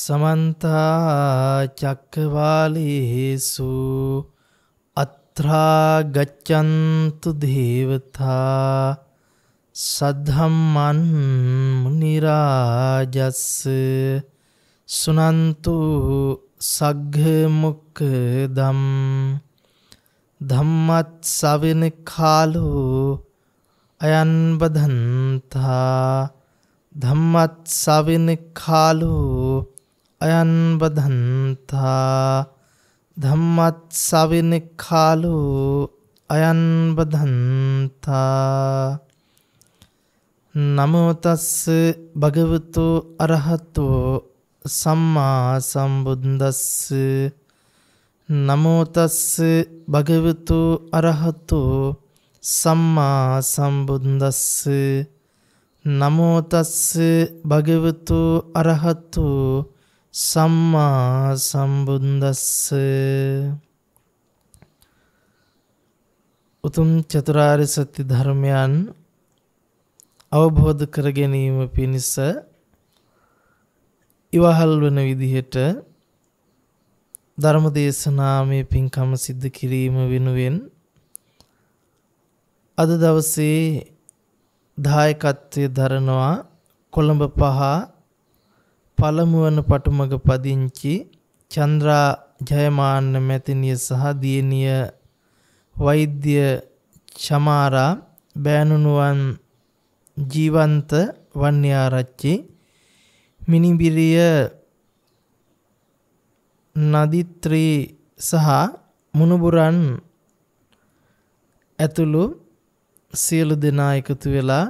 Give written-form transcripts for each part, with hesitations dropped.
समन्ता चक्रवालेषु अत्रा गच्छन्तु देवता सद्धम्मं मुनिराजस्स सुनन्तु सग्मुखदं धम्मस्सवने कालो अयं बधन्ता धम्मस्सवने कालो अयं बधन्ता धम्मस्सवने कालो अयं बधन्ता नमो तस्स भगवतो अरहतो सम्मा सम्बुද්දස්ස नमो तस्स भगवतो अरहतो सम्मा सम्बුද්දස්ස नमो तस्स भगवतो अरहतो सम्मा सम्बුද්දස්ස උතුම් චතුරාර්ය සත්‍ය ධර්මයන් අවබෝධ කර ගැනීම පිණිස ඉවහල් වන විදිහට ධර්ම දේශනාමය පින්කම සිද්ධ කිරීම වෙනුවෙන් අද දවසේ දායකත්වයේ දරනවා කොළඹ 5 පළමු වන පටුමග පදිංචි චන්ද්‍රා ජයමාන්න මැතිණිය සහ දියණිය වෛද්‍ය චමාරා බෑනුනුවන් ජීවන්ත වන්‍යාරච්චි මිනිබිරිය නදිත්‍රී සහ මුණුබුරන් ඇතුළු සියලු දෙනා එකතු වෙලා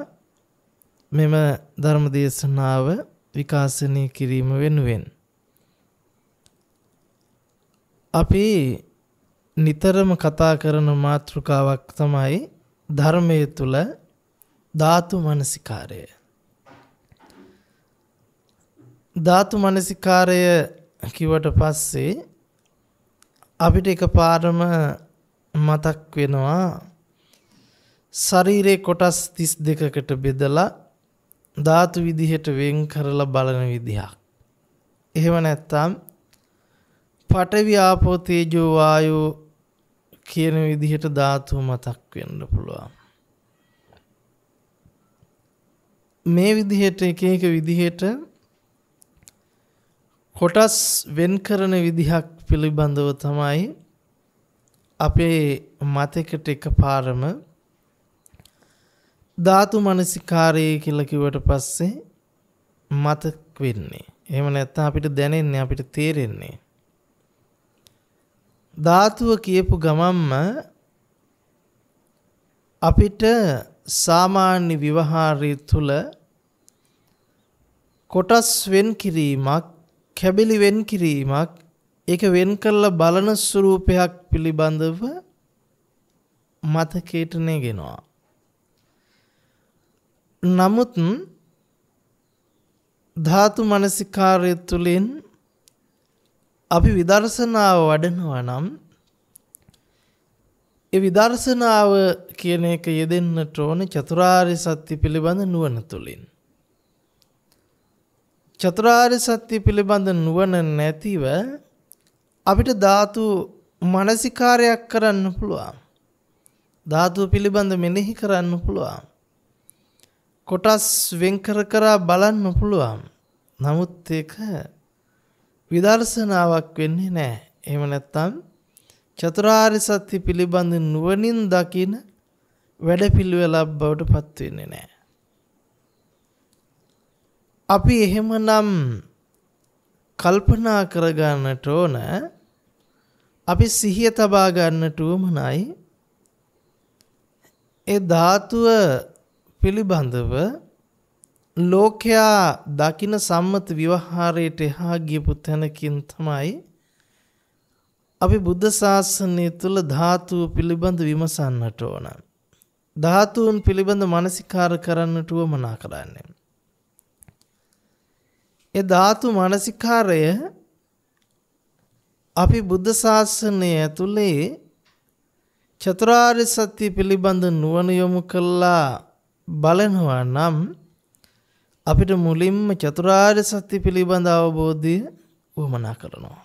මෙම ධර්ම දේශනාව විකාශනය කිරීම වෙනුවෙන් අපි නිතරම කතා කරන මාතෘකාවක් තමයි ධර්මයේ තුල ධාතු මනසිකාරය. ධාතු මනසිකාරය කිව්වට පස්සේ අපිට එකපාරම මතක් වෙනවා ශරීරයේ කොටස් 32කට බෙදලා ධාතු විදිහට වෙන් කරලා බලන විදිහක්. එහෙම නැත්නම් පඨවි ආපෝ තේජෝ වායෝ කියන විදිහට ධාතු මතක් වෙන්න පුළුවන්. මේ විදිහට එක එක විදිහට කොටස් වෙන් කරන විදිහක් පිළිබඳව තමයි අපේ මතකට එකපාරම ධාතු මනසිකාරය කියලා කිව්වට පස්සේ මතක් වෙන්නේ. එහෙම නැත්නම් අපිට දැනෙන්නේ අපිට තේරෙන්නේ ධාතුව කියපු ගමන්ම අපිට සාමාන්‍ය ව්‍යවහාරය තුල කොටස් වෙන් කිරීමක්, කැබලි වෙන් කිරීමක්, ඒක වෙන් කරලා බලන ස්වරූපයක් පිළිබඳව මතකයට නැගෙනවා. නමුත් ධාතු මනසිකාරය තුළින් අපි විදර්ශනාව වඩනවා නම් ඒ විදර්ශනාව කියන එක යෙදෙන්නට ඕන චතුරාර්ය සත්‍ය පිළිබඳ නුවණ තුළින්. චතුරාර්ය සත්‍ය පිළිබඳ නුවණ නැතිව අපිට ධාතු මනසිකාරයක් කරන්න පුළුවන්. ධාතු පිළිබඳ මෙනෙහි කරන්න පුළුවන්. කොටස් වෙන් කර බලන්න පුළුවන්. නමුත් ඒක විදර්ශනාවක් වෙන්නේ නැහැ. එහෙම නැත්නම් චතුරාර්ය සත්‍ය පිළිබඳ නුවණින් දකින වැඩපිළිවෙලක් බවට පත් වෙන්නේ නැහැ. අපි එහෙමනම් කල්පනා කරගන්නට ඕන අපි සිහිය තබා ගන්නට උවමනයි ඒ ධාතුව පිළිබඳව ලෝකයා දකින සම්මත විවහාරයට එහා ගියපු තැනකින් තමයි අපි බුද්ධ ශාසනය තුල ධාතු පිළිබඳ විමසන්නට ඕන. ධාතුන් පිළිබඳ මනසිකාර කරන්නට උවමනා කරන්නේ. ඒ ධාතු මනසිකාරය අපි බුද්ධ ශාසනය ඇතුලේ චතුරාර්ය සත්‍ය පිළිබඳ නුවණ යොමු කළා බලනවා නම් අපිට මුලින්ම චතුරාර්ය සත්‍ය පිළිබඳ අවබෝධය වමනා කරනවා.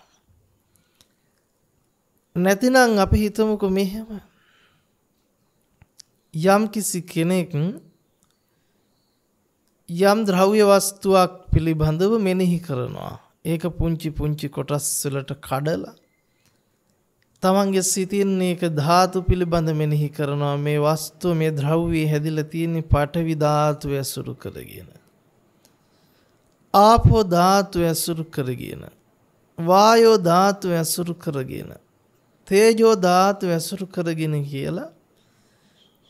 නැතිනම් අපි හිතමුකෝ මෙහෙම යම් කිසි කෙනෙක් යම් ද්‍රව්‍ය වස්තුවක් පිළිබඳව මෙනෙහි කරනවා. ඒක පුංචි පුංචි කොටස් වලට කඩලා තමන්ගේ සිතින් ඒක ධාතු පිළිබඳ මෙනෙහි කරනවා. මේ වස්තුව මේ ද්‍රව්‍යය හැදිලා තියෙන්නේ පඨවි ධාතුව ඇසුරු කරගෙන. ආපෝ ධාතුව ඇසුරු කරගෙන. වායෝ ධාතුව ඇසුරු කරගෙන. තේජෝ ධාතුව ඇසුරු කරගෙන කියලා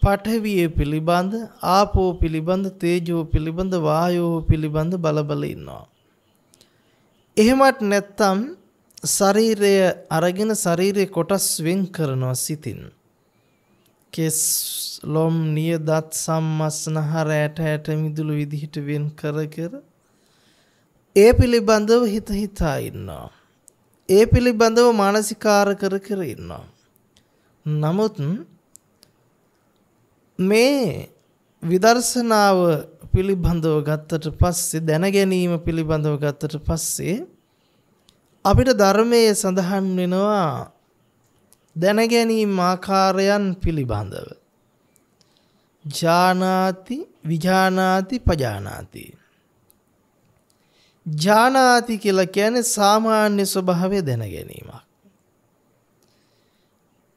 පඨවිය පිළිබඳ, ආපෝ පිළිබඳ, තේජෝ පිළිබඳ, වායෝ පිළිබඳ බලබල ඉන්නවා. එහෙමත් නැත්තම් ශරීරය අරගෙන ශරීරයේ කොටස් වෙන් කරනවා සිතින්. කෙස්, ලොම්, නිය, දත්, සම්මස්නහර, ඇට මිදුළු විදිහට වෙන් කර ඒ පිළිබඳව හිතා ඉන්නවා. ඒ පිළිබඳව මානසිකාර කර ඉන්නවා. නමුත් මේ විදර්ශනාව පිළිබඳව ගත්තට පස්සේ, දැන ගැනීම පිළිබඳව ගත්තට පස්සේ අපිට ධර්මයේ සඳහන් වෙනවා දැන ගැනීම ආකාරයන් පිළිබඳව. ජානාති, විජානාති, පජානාති. ජානාති කියලා කියන්නේ සාමාන්‍ය ස්වභාවය දැන ගැනීමක්.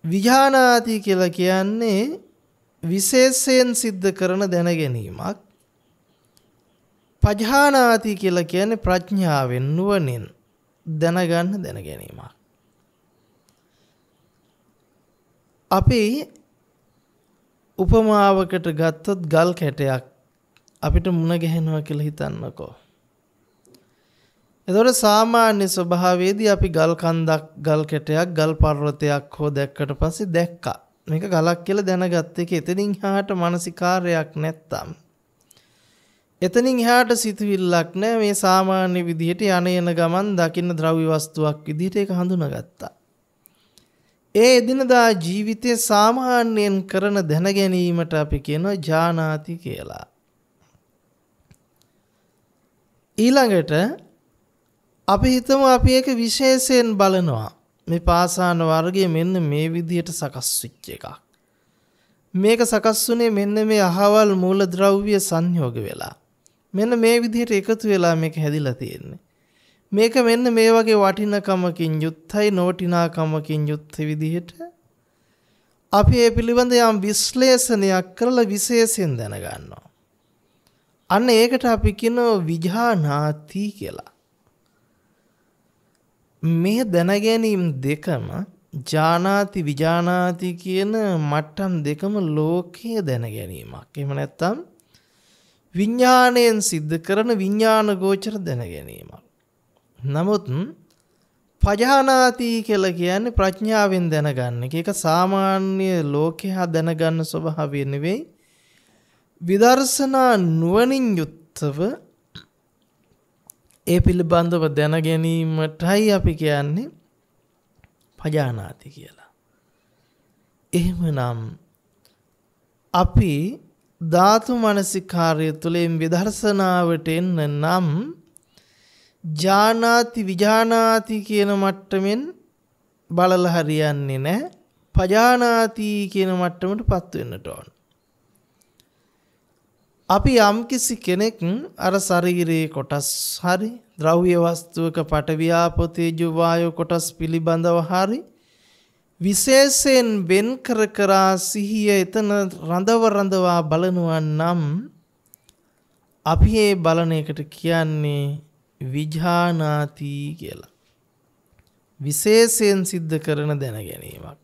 විජානාති කියලා කියන්නේ විශේෂයෙන් සිද්ධ කරන දැන ගැනීමක්. පජානාති කියලා කියන්නේ ප්‍රඥාවෙන්, නුවණින් දැනගන්න දැන ගැනීමක්. අපි උපමාවකට ගත්තොත් ගල් කැටයක් අපිට මුණ ගැහෙනවා කියලා හිතන්නකෝ. එතකොට සාමාන්‍ය ස්වභාවයේදී අපි ගල් කන්දක්, ගල් කැටයක්, ගල් පර්වතයක් හෝ දැක්කට පස්සේ දැක්කා. මේක ගලක් කියලා දැනගත්ත එක. එතනින් එහාට මානසිකාරයක් නැත්තම්, එතනින් එහාට සිතුවිල්ලක් නැහැ. මේ සාමාන්‍ය විදිහට යන ගමන් දකින්න ද්‍රව්‍ය වස්තුවක් විදිහට ඒක හඳුනාගත්තා. ඒ එදිනදා ජීවිතයේ සාමාන්‍යයෙන් කරන දැන ගැනීමට අපි කියනවා ජානාති කියලා. ඊළඟට අපි හිතමු අපි ඒක විශේෂයෙන් බලනවා. මේ පාසාන වර්ගයේ මෙන්න මේ විදිහට සකස් වෙච්ච එකක්. මේක සකස් වුණේ මෙන්න මේ අහවල් මූලද්‍රව්‍ය සංයෝග වෙලා. මෙන්න මේ විදිහට එකතු වෙලා මේක හැදිලා තියෙන්නේ. මේක මෙන්න මේ වගේ වටිනකමකින් යුක්තයි, නොවටිනාකමකින් යුක්ත විදිහට අපි ඒ පිළිබඳ යම් විශ්ලේෂණයක් කරලා විශේෂයෙන් දැනගන්නවා. අන්න ඒකට අපි කියනවා විජානාති කියලා. මේ දැනගැනීම් දෙකම, ජානාති විජානාති කියන මට්ටම් දෙකම ලෝකයේ දැනගැනීමක්. එහෙම නැත්නම් විඥාණයෙන් සිද්ධ කරන විඥාන ගෝචර දැනගැනීමක්. නමුත් පජානාති කියලා කියන්නේ ප්‍රඥාවෙන් දැනගන්න එක. ඒක සාමාන්‍ය ලෝකයා දැනගන්න ස්වභාවය නෙවෙයි. විදර්ශනා නුවණින් යුක්තව ඒ පිළිබඳව දැන ගැනීමටයි අපි කියන්නේ පජානාති කියලා. එහෙමනම් අපි ධාතු මනසිකාර්ය තුළින් විදර්ශනාවට එන්න නම් ජානාති විජානාති කියන මට්ටමින් බලලා හරියන්නේ නැහැ. පජානාති කියන මට්ටමටපත් වෙන්නට ඕන. අපි යම්කිසි කෙනෙක් අර ශරීරයේ කොටස් හරි ද්‍රව්‍ය වස්තුවක පඨවි ආපෝ තේජෝ වායෝ කොටස් පිළිබඳව හරි විශේෂයෙන් වෙන් කර සිහිය එතන රඳවා බලනවා නම් අපි මේ බලන එකට කියන්නේ විජානාති කියලා. විශේෂයෙන් සිද්ධ කරන දැන ගැනීමක්.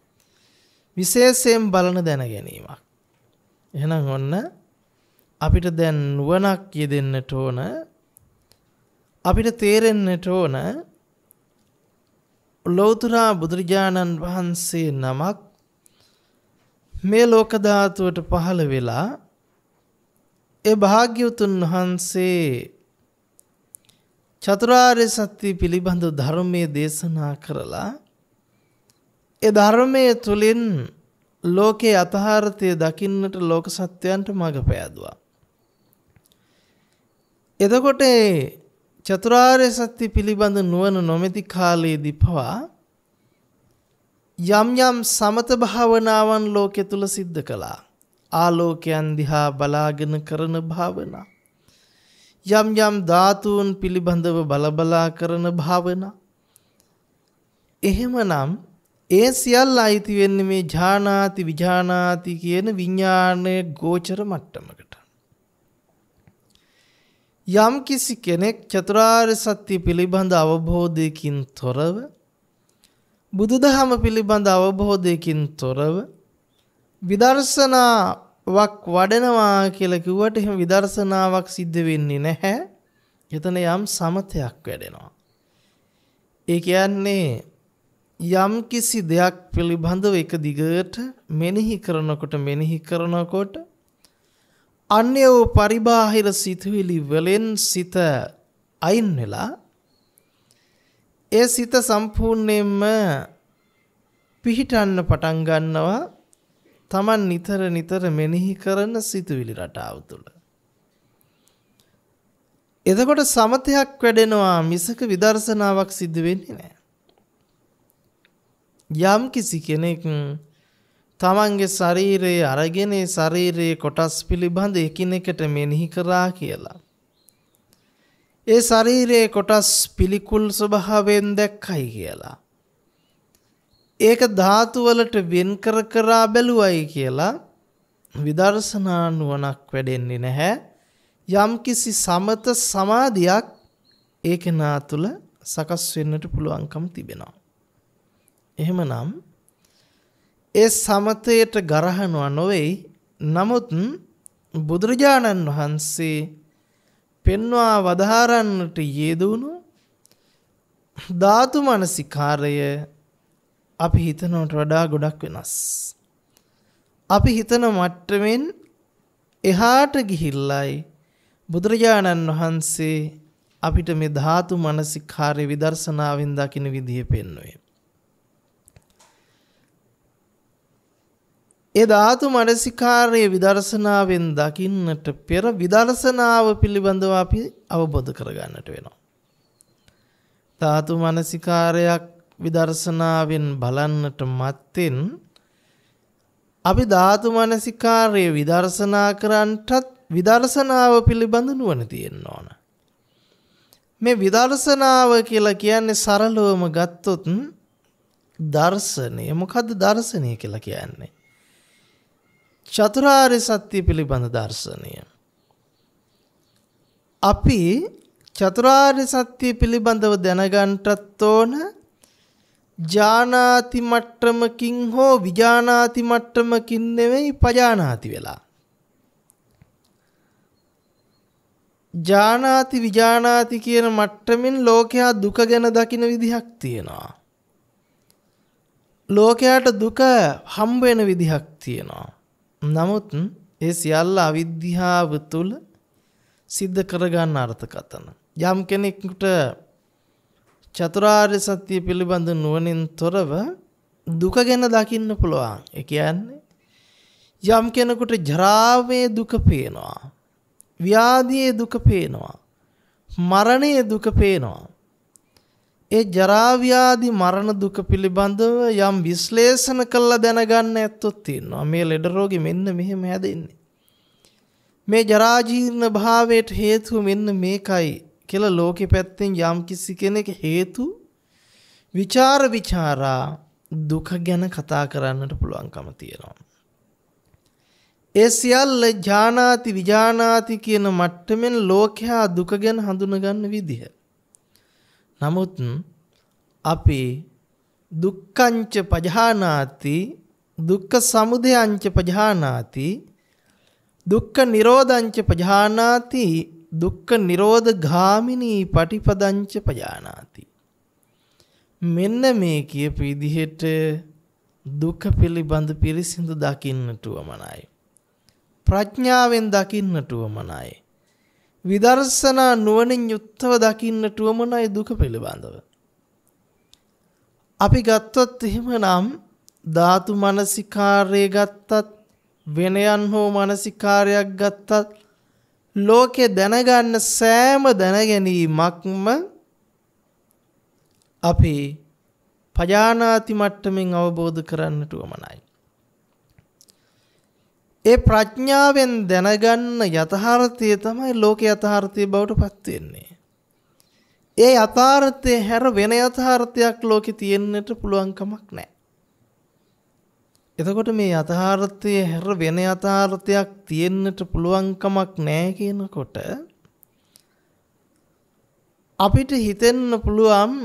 විශේෂයෙන් බලන දැන ගැනීමක්. එහෙනම් ඔන්න අපිට දැන් නුවණක් යෙදෙන්නට ඕන. අපිට තේරෙන්නට ඕන ලෞතර බුදුරජාණන් වහන්සේ නමක් මේ ලෝක ධාතුවට පහළ වෙලා ඒ භාග්‍යවතුන් වහන්සේ චතුරාර්ය සත්‍ය පිළිබඳ ධර්මයේ දේශනා කරලා ඒ ධර්මයේ තුලින් ලෝකේ යථාර්ථය දකින්නට ලෝක සත්‍යයන්ට මඟ පෑදුවා. එතකොට චතුරාර්ය සත්‍ය පිළිබඳ නුවණ නොමැති කාලයේදී පවා යම් යම් සමත භාවනාවන් ලෝකෙ තුල සිද්ධ කළා. ආලෝකයන් දිහා බලාගෙන කරන භාවනා. යම් යම් ධාතුන් පිළිබඳව බලබලා කරන භාවනා. එහෙමනම් ඒ සියල්ල අයිති වෙන්නේ මේ ඥානාති විඥානාති කියන විඥානයේ ගෝචර මට්ටමකට. යම් කිසි කෙනෙක් චතුරාර්ය සත්‍ය පිළිබඳ අවබෝධයකින් තොරව බුදුදහම පිළිබඳ අවබෝධයකින් තොරව විදර්ශනාවක් වඩනවා කියලා කිව්වට එහෙම විදර්ශනාවක් සිද්ධ වෙන්නේ නැහැ. එතන යම් සමතයක් වැඩෙනවා. ඒ කියන්නේ යම් කිසි දෙයක් පිළිබඳව එක දිගට මෙනෙහි කරනකොට අන්‍ය වූ පරිබාහිර සිතුවිලි වලින් සිත අයින් වෙලා ඒ සිත සම්පූර්ණයෙන්ම පිහිටන්න පටන් ගන්නවා Taman නිතර මෙනෙහි කරන සිතුවිලි රටාව තුළ. එතකොට සමතයක් වැඩෙනවා මිසක විදර්ශනාවක් සිද්ධ වෙන්නේ නැහැ. යම් කිසි කෙනෙක් තමන්ගේ ශරීරයේ අරගෙන ශරීරයේ කොටස් පිළිබඳ එකිනෙකට මෙනෙහි කරා කියලා. ඒ ශරීරයේ කොටස් පිළිකුල් ස්වභාවයෙන් දැක්කයි කියලා. ඒක ධාතු වලට වෙන් කර බැලුවයි කියලා විදර්ශනා නුවණක් වැඩෙන්නේ නැහැ. යම් කිසි සමත සමාධියක් ඒක නා තුල සකස් වෙන්නට පුළුවන්කම තිබෙනවා. එහෙමනම් ඒ සමතයට ගරහනවා නොවේ. නමුත් බුදුරජාණන් වහන්සේ පෙන්වා වදාරන්නට යෙදුණු ධාතු මනසිකාරය අපි හිතනවට වඩා ගොඩක් වෙනස්. අපි හිතන මට්ටමින් එහාට ගිහිල්ලයි බුදුරජාණන් වහන්සේ අපිට මේ ධාතු මනසිකාරය විදර්ශනාවෙන් දකින විදිය පෙන්වුවේ. ඒ ධාතු මනසිකාරයේ විදර්ශනාවෙන් දකින්නට පෙර විදර්ශනාව පිළිබඳව අපි අවබෝධ කරගන්නට වෙනවා. ධාතු මනසිකාරයක් විදර්ශනාවෙන් බලන්නට මත්තෙන් අපි ධාතු මනසිකාරයේ විදර්ශනා කරන්නටත් විදර්ශනාව පිළිබඳ නුවණ තියෙන්න ඕන. මේ විදර්ශනාව කියලා කියන්නේ සරලවම ගත්තොත් දර්ශනය. මොකද්ද දර්ශනය කියලා කියන්නේ? චතුරාර්ය සත්‍ය පිළිබඳ දර්ශනය. අපි චතුරාර්ය සත්‍ය පිළිබඳව දැනගන්නටත් ඕන ජානාති මට්ටමකින් හෝ විජානාති මට්ටමකින් නෙවෙයි පජානාති වෙලා. ජානාති විජානාති කියන මට්ටමින් ලෝකයා දුක ගැන දකින විදිහක් තියෙනවා. ලෝකයාට දුක හම්බ වෙන විදිහක් තියෙනවා. නමුත් ඒ සියල්ල අවිද්‍යාව තුළ සිද්ධ කරගන්න අර්ථකථන. යම් කෙනෙකුට චතුරාර්ය සත්‍ය පිළිබඳ නුවණින් තොරව දුක ගැන දකින්න පුළුවන්. ඒ කියන්නේ යම් කෙනෙකුට ජරාවේ දුක පේනවා. ව්‍යාධියේ දුක පේනවා. මරණයේ දුක පේනවා. ඒ ජරා ව්‍යාධි මරණ දුක පිළිබඳව යම් විශ්ලේෂණ කළා දැනගන්න ඇත්තොත් තියෙනවා. මේ ලෙඩ රෝගෙ මෙන්න මෙහෙම හැදෙන්නේ. මේ ජරා ජීර්ණ භාවයට හේතුව මෙන්න මේකයි කියලා ලෝකෙ පැත්තෙන් යම් කිසි කෙනෙක් හේතු විචාරා දුක ගැන කතා කරන්නට පුළුවන්කම තියෙනවා. ඒ සියල්ල ඥානාති විඥානාති කියන මට්ටමින් ලෝකයා දුක ගැන හඳුනගන්න විදිහ. නමුත් අපි දුක්ඛංච පජානාති දුක්ඛ සමුදයංච පජානාති දුක්ඛ නිරෝධංච පජානාති දුක්ඛ නිරෝධ ගාමිනී පටිපදංච පජානාති. මෙන්න මේ කියපු විදිහට දුක පිළිබඳ පිරිසිදු දකින්නට උවමනයි. ප්‍රඥාවෙන් දකින්නට උවමනයි. විදර්ශනා නුවණින් යුක්තව දකින්නට උවමනයි දුක පිළිබඳව. අපි ගත්තොත් එහෙමනම් ධාතු මනසිකාරය ගත්තත් වෙනයන් හෝ මනසිකාරයක් ගත්තත් ලෝකේ දැනගන්න සෑම දැනගැනීමක්ම අපි පජානාති මට්ටමින් අවබෝධ කරන්නට උවමනයි. ඒ ප්‍රඥාවෙන් දැනගන්න යථාර්ථය තමයි ලෝක යථාර්ථය බවට පත් වෙන්නේ. ඒ යථාර්ථය හැර වෙන යථාර්ථයක් ලෝකේ තියෙන්නට පුළුවන් කමක් නැහැ. එතකොට මේ යථාර්ථය හැර වෙන යථාර්ථයක් තියෙන්නට පුළුවන් කමක් නැහැ කියනකොට අපිට හිතෙන්න පුළුවන්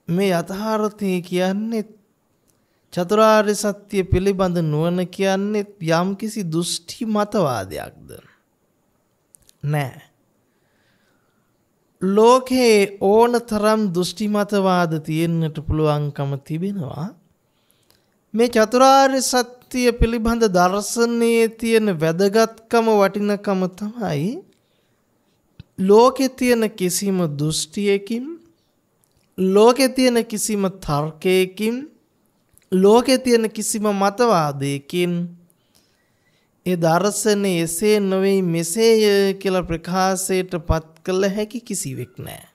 මේ යථාර්ථය කියන්නේ චතුරාර්ය සත්‍ය පිළිබඳ නුවණ කියන්නේ යම්කිසි දෘෂ්ටි මතවාදයක්ද? නෑ. ලෝකේ ඕනතරම් දෘෂ්ටි මතවාද තියෙන්නට පුළුවන්කම තිබෙනවා. මේ චතුරාර්ය සත්‍ය පිළිබඳ දර්ශනයේ තියෙන වැදගත්කම වටිනකම තමයි ලෝකේ තියෙන කිසිම දෘෂ්ටියකින් ලෝකේ තියෙන කිසිම තර්කයකින් ලෝකේ තියෙන කිසිම මතවාදයකින් ඒ දර්ශනය එසේ නොවේ මෙසේය කියලා ප්‍රකාශයට පත් කළ හැකි කිසිවෙක් නැහැ.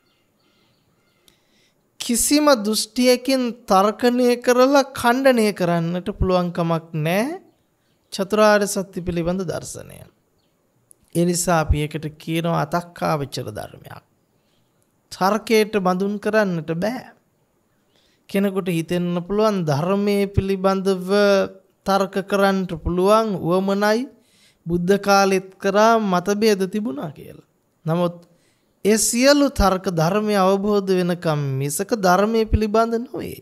කිසිම දෘෂ්ටියකින් තර්කණය කරලා ඛණ්ඩනය කරන්නට පුළුවන් කමක් නැහැ චතුරාර්ය සත්‍ය පිළිබඳ දර්ශනය. ඒ නිසා අපි ඒකට කියනවා අතක්කාවචර ධර්මයක්. තර්කයට බඳුන් කරන්නට බෑ. කෙනෙකුට හිතෙන්න පුළුවන් ධර්මයේ පිළිබඳව තර්ක කරන්නට පුළුවන් උවමනයි බුද්ධ කාලෙත් කරා මතභේද තිබුණා කියලා. නමුත් ඒ සියලු තර්ක ධර්මයේ අවබෝධ වෙනකම් මිසක ධර්මයේ පිළිබඳ නොවේ.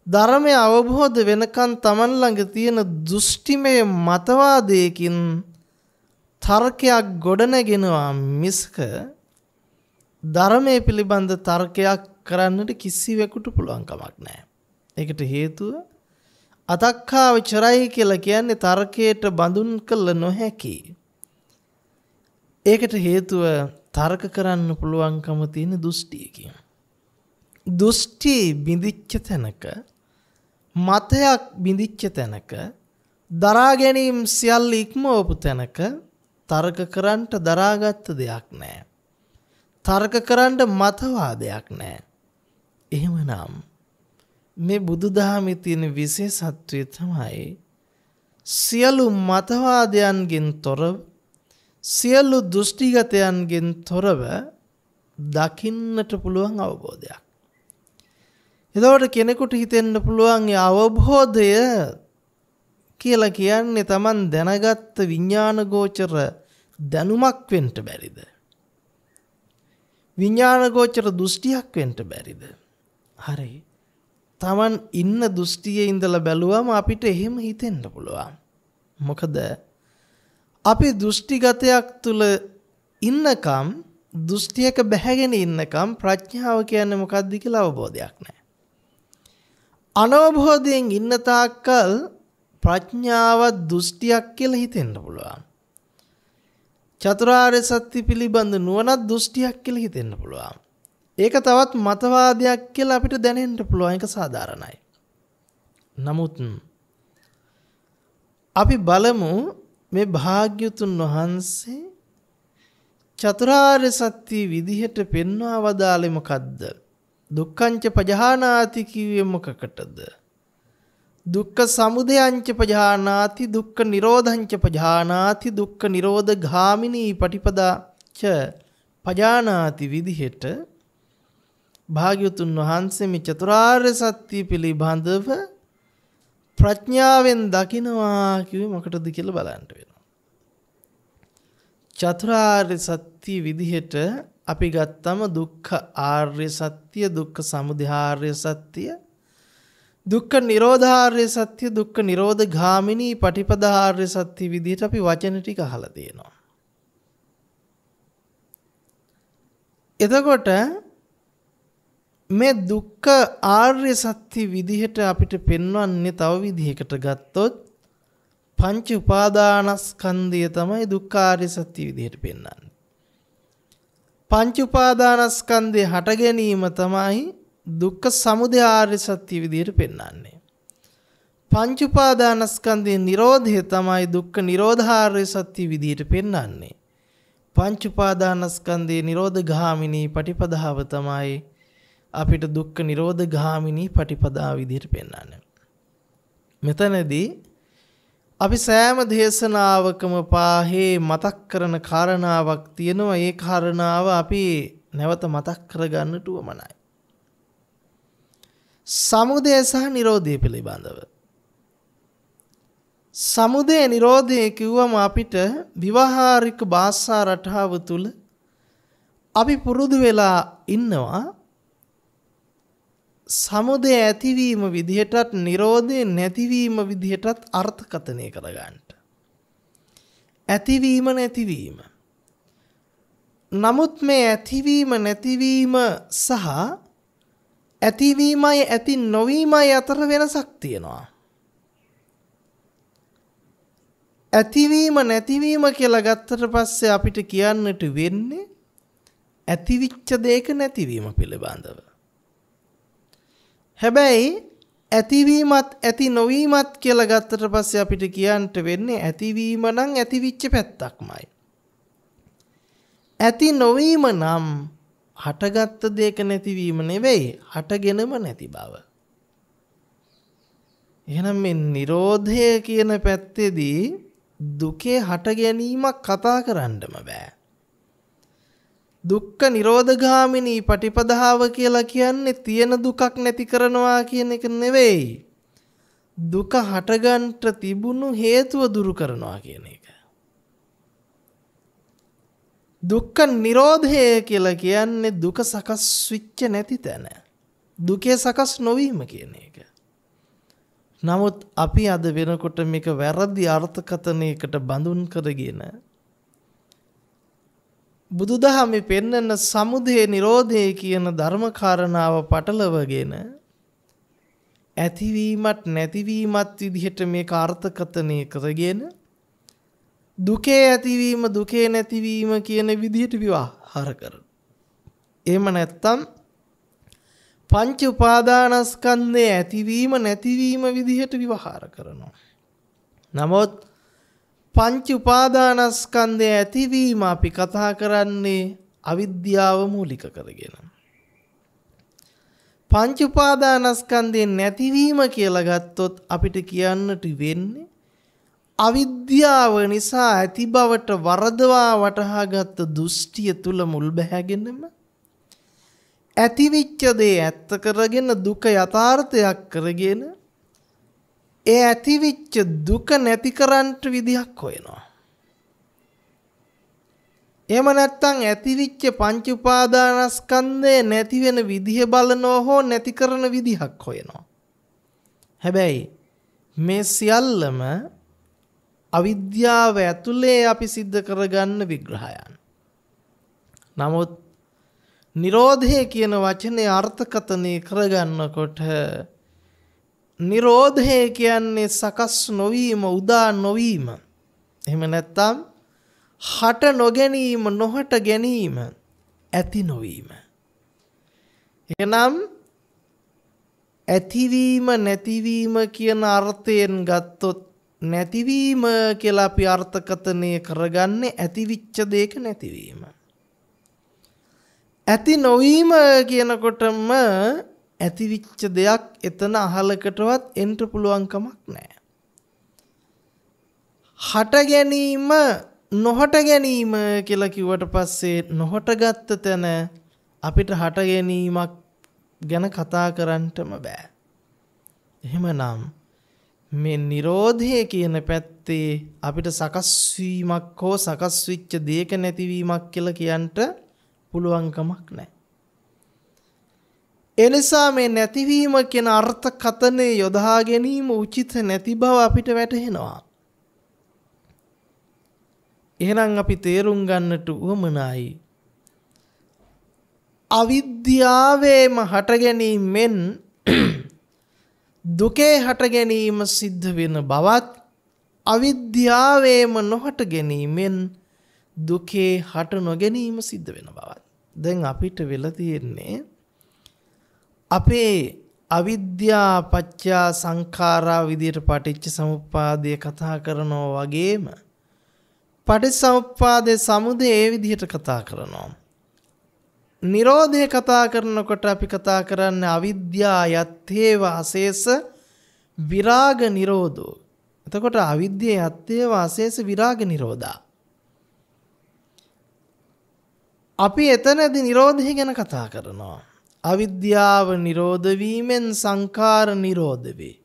ධර්මයේ අවබෝධ වෙනකන් Taman ළඟ තියෙන දෘෂ්ටිමය මතවාදයකින් තර්කයක් ගොඩනගෙනවා මිසක ධර්මයේ පිළිබඳ තර්කයක් කරන්නට කිසිවෙකුට පුළුවන් කමක් නැහැ. ඒකට හේතුව අතක්කාවචරයි කියලා කියන්නේ තර්කයට බඳුන් කළ නොහැකි. ඒකට හේතුව තර්ක කරන්න පුළුවන්කම තියෙන දෘෂ්ටියකින්. දෘෂ්ටි බිඳිච්ච තැනක මතයක් බිඳිච්ච තැනක දරා ගැනීම සියල්ල ඉක්මවපු තැනක තර්ක කරන්නට දරාගත් දෙයක් නැහැ. තර්ක කරන්න මතවාදයක් නැහැ. එහෙමනම් මේ බුදුදහමේ තියෙන විශේෂත්වය තමයි සියලු මතවාදයන්ගෙන් තොරව සියලු දෘෂ්ටිගතයන්ගෙන් තොරව දකින්නට පුළුවන් අවබෝධයක්. එතකොට කෙනෙකුට හිතෙන්න පුළුවන් ඒ අවබෝධය කියලා කියන්නේ Taman දැනගත්ත විඥානගෝචර දැනුමක් වෙන්න බැරිද? විඥානගෝචර දෘෂ්ටියක් වෙන්න බැරිද? හරි. Taman ඉන්න දෘෂ්ටියේ ඉඳලා බැලුවම අපිට එහෙම හිතෙන්න පුළුවන්. මොකද අපි දෘෂ්ටිගතයක් තුල ඉන්නකම් දෘෂ්ටියක බැහැගෙන ඉන්නකම් ප්‍රඥාව කියන්නේ මොකක්ද කියලා අවබෝධයක් නැහැ. අනවබෝධයෙන් ඉන්න තාක්කල් ප්‍රඥාව දෘෂ්ටියක් කියලා හිතෙන්න පුළුවන්. චතුරාර්ය සත්‍ය පිළිබඳ නුවණක් දෘෂ්ටියක් කියලා හිතෙන්න පුළුවන්. ඒක තවත් මතවාදයක් කියලා අපිට දැනෙන්න පුළුවන්. ඒක සාධාරණයි. නමුත් අපි බලමු මේ භාග්‍යතුන් වහන්සේ චතුරාර්ය සත්‍ය විදිහට පෙන්වා වදාළේ මොකද්ද? දුක්ඛංච පජානාති කිව්වේ මොකකටද? දුක්ඛ සමුදයංච පජානාති දුක්ඛ නිරෝධංච පජානාති දුක්ඛ නිරෝධ ගාමිනී පටිපදා ච පජානාති විදිහට භාග්‍යවතුන් වහන්සේ මේ චතුරාර්ය සත්‍ය පිළිබඳව ප්‍රඥාවෙන් දකිනවා කිව්වේ මොකටද කියලා බලන්න වෙනවා. චතුරාර්ය සත්‍ය විදිහට අපි ගත්තම දුක්ඛ ආර්ය සත්‍ය, දුක්ඛ සමුදය ආර්ය සත්‍ය, දුක්ඛ නිරෝධාර්ය සත්‍ය දුක්ඛ නිරෝධ ගාමිනී පටිපදාර්ය සත්‍ය විදිහට අපි වචන ටික අහලා තියෙනවා. එතකොට මේ දුක්ඛ ආර්ය සත්‍ය විදිහට අපිට පෙන්වන්නේ තව විදිහකට ගත්තොත් පංච උපාදානස්කන්ධය තමයි දුක්ඛ ආර්ය සත්‍ය විදිහට පෙන්වන්නේ. පංච උපාදානස්කන්ධය හට ගැනීම තමයි දුක්ඛ සමුදය ආර්ය සත්‍ය විදිහට පෙන්වන්නේ. පංච උපාදානස්කන්ධයේ නිරෝධය තමයි දුක්ඛ නිරෝධාර්ය සත්‍ය විදිහට පෙන්වන්නේ. පංච උපාදානස්කන්ධයේ නිරෝධ ගාමිනී පටිපදාව තමයි අපිට දුක්ඛ නිරෝධ ගාමිනී පටිපදාව විදිහට පෙන්වන්නේ. මෙතනදී අපි සෑම දේශනාවකම පාහේ මතක් කරන කාරණාවක් තියෙනවා. ඒ කාරණාව අපි නැවත මතක් කරගන්නට උවමනයි. සමුදය සහ නිරෝධය පිළිබඳව. සමුදය නිරෝධය කිව්වම අපිට විවහාරික භාෂා රටාව තුල අපි පුරුදු වෙලා ඉන්නවා සමුදය ඇතිවීම විදිහටත් නිරෝධය නැතිවීම විදිහටත් අර්ථකථනය කරගන්න. ඇතිවීම නැතිවීම. නමුත් මේ ඇතිවීම නැතිවීම සහ ඇතිවීමයි ඇති නොවීමයි අතර වෙනසක් තියෙනවා. ඇතිවීම නැතිවීම කියලා ගත්තට පස්සේ අපිට කියන්නට වෙන්නේ ඇතිවිච්ච දෙයක නැතිවීම පිළිබඳව. හැබැයි ඇතිවීමත් ඇති නොවීමත් කියලා ගත්තට පස්සේ අපිට කියන්නට වෙන්නේ ඇතිවීම නම් ඇතිවිච්ච පැත්තක්මයි. ඇති නොවීම නම් හටගත්ත දෙයක නැතිවීම නෙවෙයි හටගෙනම නැති බව. එහෙනම් මේ නිරෝධය කියන පැත්තේදී දුකේ හට ගැනීමක් කතා කරන්නම බෑ. දුක්ඛ නිරෝධගාමිනී පටිපදාව කියලා කියන්නේ තියෙන දුකක් නැති කරනවා කියන එක නෙවෙයි. දුක හටගන්නට තිබුණු හේතුව දුරු කරනවා කියන එක. දුක්ඛ නිරෝධය කියලා කියන්නේ දුක සකස් වෙච්ච නැති තැන. දුකේ සකස් නොවීම කියන එක. නමුත් අපි අද වෙනකොට මේක වැරදි අර්ථකථනයකට බඳුන් කරගෙන බුදුදහමේ පෙන්වන සමුදය නිරෝධය කියන ධර්ම කාරණාව පටලවගෙන ඇතිවීමත් නැතිවීමත් විදිහට මේක අර්ථකථනය කරගෙන දුකේ ඇතිවීම දුකේ නැතිවීම කියන විදිහට විවහාර කරනවා. එහෙම නැත්තම් පංච උපාදානස්කන්ධයේ ඇතිවීම නැතිවීම විදිහට විවහාර කරනවා. නමුත් පංච උපාදානස්කන්ධයේ ඇතිවීම අපි කතා කරන්නේ අවිද්‍යාව මූලික කරගෙන. පංච උපාදානස්කන්ධයේ නැතිවීම කියලා ගත්තොත් අපිට කියන්නට වෙන්නේ අවිද්‍යාව නිසා ඇති බවට වරදවා වටහාගත් දෘෂ්ටිය තුල මුල් බැහැගෙනම ඇතිවිච්ච දේ ඇත්ත කරගෙන දුක යථාර්ථයක් කරගෙන ඒ ඇතිවිච්ච දුක නැති කරන්නට විදිහක් හොයනවා. එහෙම නැත්නම් ඇතිවිච්ච පංච උපාදානස්කන්ධය නැති වෙන විදිහ බලනවා හෝ නැති කරන විදිහක් හොයනවා. හැබැයි මේ සියල්ලම අවිද්‍යාව ඇතුලේ අපි සිද්ධ කරගන්න විග්‍රහයන්. නමුත් නිරෝධය කියන වචනේ අර්ථකථනය කරගන්නකොට නිරෝධය කියන්නේ සකස් නොවීම උදා නොවීම. එහෙම නැත්නම් හට නොගැනීම නොහට ගැනීම ඇති නොවීම. එහෙනම් ඇතිවීම නැතිවීම කියන අර්ථයෙන් ගත්තොත් නැතිවීම කියලා අපි අර්ථකථනය කරගන්නේ ඇතිවිච්ච දෙයක නැතිවීම. ඇති නොවීම කියනකොටම ඇතිවිච්ච දෙයක් එතන අහලකටවත් එන්න පුළුවන් කමක් නැහැ. හට ගැනීම නොහට ගැනීම කියලා කිව්වට පස්සේ නොහට ගත්ත තැන අපිට හට ගැනීමක් ගැන කතා කරන්නටම බෑ. එහෙමනම් මේ නිරෝධය කියන පැත්තේ අපිට සකස් වීමක් හෝ සකස් වෙච්ච දෙයක නැතිවීමක් කියලා කියන්නට පුළුවන් කමක් නැහැ. එනිසා මේ නැතිවීම කියන අර්ථකථනය යොදා ගැනීම උචිත නැති බව අපිට වැටහෙනවා. එහෙනම් අපි තේරුම් ගන්නට උවමනයි. අවිද්‍යාවේම හට ගැනීමෙන් දුකේ හට ගැනීම සිද්ධ වෙන බවත් අවිද්‍යාවේම නොහට ගැනීමෙන් දුකේ හට නොගැනීම සිද්ධ වෙන බවත්. දැන් අපිට වෙලා තියෙන්නේ අපේ අවිද්‍යා පත්‍ය සංඛාරා විදියට පටිච්ච සමුප්පාදය කතා කරනවා වගේම පටිච්චසමුප්පාදයේ සමුදය ඒ විදිහට කතා කරනවා. නිරෝධය කතා කරනකොට අපි කතා කරන්නේ අවිද්‍යා යත්තේව අශේෂ විරාග නිරෝධෝ. එතකොට අවිද්‍යා යත්තේව අශේෂ විරාග නිරෝධා. අපි එතනදී නිරෝධය ගැන කතා කරනවා. අවිද්‍යාව නිරෝධ වීමෙන් සංඛාර නිරෝධ වේ.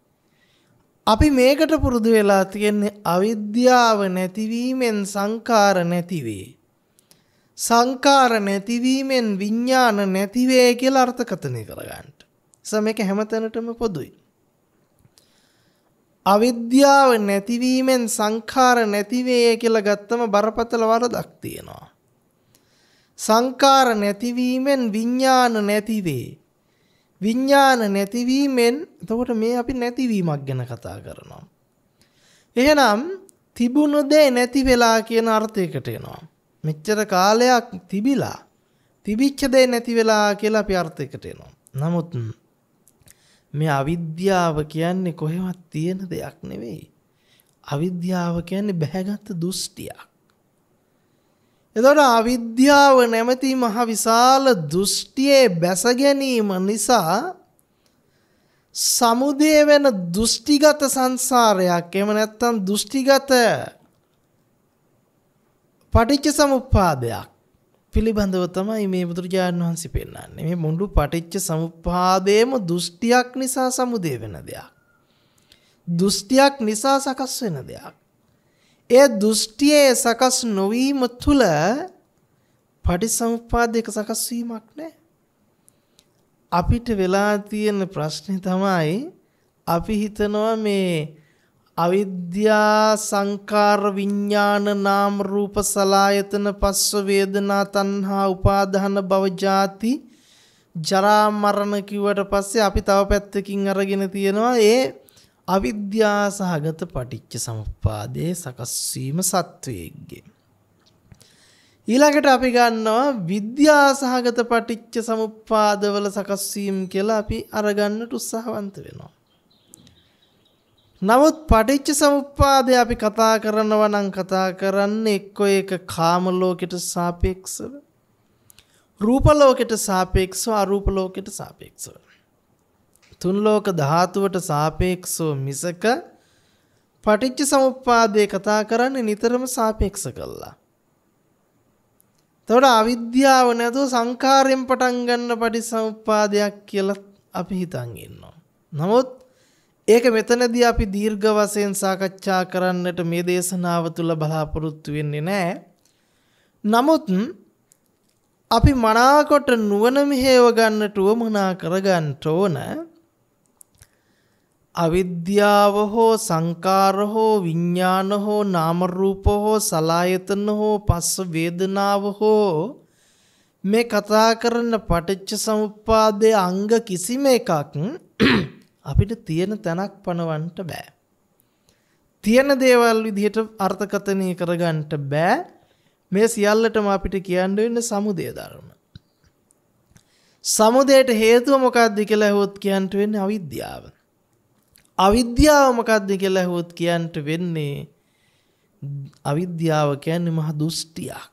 අපි මේකට පුරුදු වෙලා තියෙන්නේ අවිද්‍යාව නැතිවීමෙන් සංඛාර නැති වේ. සංඛාර නැතිවීමෙන් විඥාන නැති වේ කියලා අර්ථකථනය කරගන්න. මේක හැමතැනටම පොදුයි. අවිද්‍යාව නැතිවීමෙන් සංඛාර නැති වේ කියලා ගත්තම බරපතල වරදක් තියෙනවා. සංඛාර නැතිවීමෙන් විඥාන නැති වේ. විඥාන නැතිවීමෙන් එතකොට මේ අපි නැතිවීමක් ගැන කතා කරනවා. එහෙනම් තිබුණු දේ නැති වෙලා කියන අර්ථයකට එනවා. මෙච්චර කාලයක් තිබිලා තිබිච්ච දේ නැති වෙලා කියලා අපි අර්ථයකට එනවා. නමුත් මේ අවිද්‍යාව කියන්නේ කොහෙවත් තියෙන දෙයක් නෙවෙයි. අවිද්‍යාව කියන්නේ බැහැගත් දෘෂ්ටියක්. එතකොට අවිද්‍යාව නැමැති මහ විශාල දෘෂ්ටියේ බැස ගැනීම නිසා සමුදය වෙන දෘෂ්ටිගත සංසාරයක් එහෙම නැත්නම් දෘෂ්ටිගත පටිච්ච සමුප්පාදයක් පිළිබඳව තමයි මේ බුදුරජාණන් වහන්සේ පෙන්නන්නේ. මේ මුළු පටිච්ච සමුප්පාදයේම දෘෂ්ටියක් නිසා සමුදය වෙන දෙයක්. දෘෂ්ටියක් නිසා සකස් වෙන දෙයක්. ඒ දෘෂ්ටියේ සකස් නොවීම තුල පටිච්චසමුප්පාදයක සකස් වීමක් නැහැ. අපිට වෙලා තියෙන ප්‍රශ්නේ තමයි අපි හිතනවා මේ අවිද්‍යා සංකාර විඥාන නාම රූප සලආයතන පස්ස වේදනා තණ්හා උපාදාන භව ජාති ජරා මරණ කිව්වට පස්සේ අපි තව පැත්තකින් අරගෙන තියෙනවා ඒ අවිද්‍යා සහගත පටිච්ච සමුප්පාදයේ සකස් වීම සත්වයේගේ. ඊළඟට අපි ගන්නවා විද්‍යා සහගත පටිච්ච සමුප්පාදවල සකස් වීම කියලා අපි අරගන්නට උත්සාහවන්ත වෙනවා. නමුත් පටිච්ච සමුප්පාදය අපි කතා කරනවා නම් කතා කරන්නේ එක්ක ඒක කාම ලෝකයට සාපේක්ෂව, රූප ලෝකයට සාපේක්ෂව, අරූප ලෝකයට සාපේක්ෂව. තුන් ලෝක ධාතුවට සාපේක්ෂව මිසක පටිච්ච සමුප්පාදේ කතා කරන්නේ නිතරම සාපේක්ෂ කළා. එතකොට අවිද්‍යාව නැතුව සංඛාරයෙන් පටන් ගන්න පටිච්ච සමුප්පාදයක් කියලා අපි හිතන් ඉන්නවා. නමුත් ඒක මෙතනදී අපි දීර්ඝ වශයෙන් සාකච්ඡා කරන්නට මේ දේශනාව තුළ බලාපොරොත්තු වෙන්නේ නැහැ. නමුත් අපි මනාකොට නුවණ මෙහෙව ගන්නට උවමනා කරගන්න ඕන. අවිද්‍යාව හෝ සංකාර හෝ විඥාන හෝ නාම රූප හෝ සලආයතන හෝ පස්ස වේදනාව හෝ මේ කතා කරන පටිච්ච සමුප්පාදයේ අංග කිසිම එකක් අපිට තියෙන තැනක් පනවන්න බෑ. තියෙන දේවල් විදිහට අර්ථකථනය කරගන්න බෑ. මේ සියල්ලටම අපිට කියන්න වෙන්නේ සමුදය ධර්ම. සමුදයට හේතුව මොකක්ද කියලා අහුවොත් කියන්න වෙන්නේ අවිද්‍යාව. අවිද්‍යාව මොකක්ද කියලා අහුවොත් කියන්න වෙන්නේ අවිද්‍යාව කියන්නේ මහ දුෂ්ටියක්.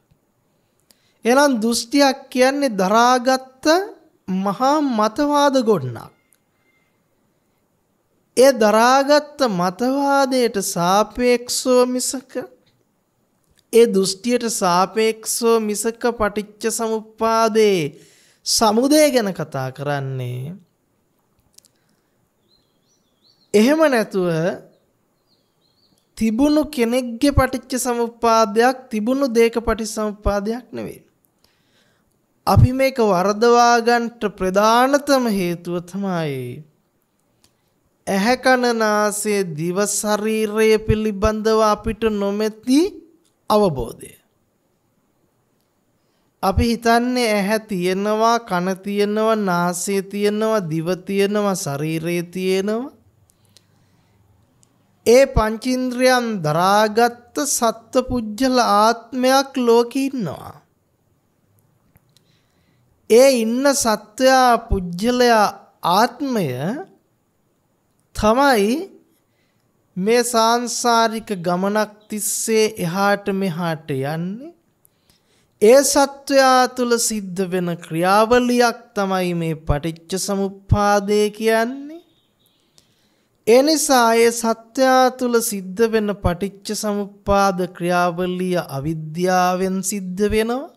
එහෙනම් දුෂ්ටියක් කියන්නේ දරාගත් මහා මතවාද ගොඩනක්. ඒ දරාගත් මතවාදයට සාපේක්ෂව මිසක ඒ දෘෂ්ටියට සාපේක්ෂව මිසක පටිච්ච සමුප්පාදේ සමුදය ගැන කතා කරන්නේ. එහෙම නැතුව තිබුණු කෙනෙක්ගේ පටිච්ච සමුප්පාදයක් තිබුණු දේක පටිච්ච සමුප්පාදයක් නෙවෙයි. අපි මේක වරදවා ගන්නට ප්‍රධානතම හේතුව තමයි ඇහැ කන නාසය දිව ශරීරය පිළිබඳව අපිට නොමැති අවබෝධය. අපි හිතන්නේ ඇහැ තියෙනවා, කන තියෙනවා, නාසය තියෙනවා, දිව තියෙනවා, ශරීරය තියෙනවා. ඒ පංචේන්ද්‍රයන් දරාගත් සත්පුජ්‍යල ආත්මයක් ලෝකේ ඉන්නවා. ඒ ඉන්න සත්වයා පුජ්‍යලයා ආත්මය තමයි මේ සාංශාරික ගමනක් තිස්සේ එහාට මෙහාට යන්නේ. ඒ සත්වයා තුල සිද්ධ වෙන ක්‍රියාවලියක් තමයි මේ පටිච්ච සමුප්පාදය කියන්නේ. ඒ නිසා ඒ සත්වයා තුල සිද්ධ වෙන පටිච්ච සමුප්පාද ක්‍රියාවලිය අවිද්‍යාවෙන් සිද්ධ වෙනවා.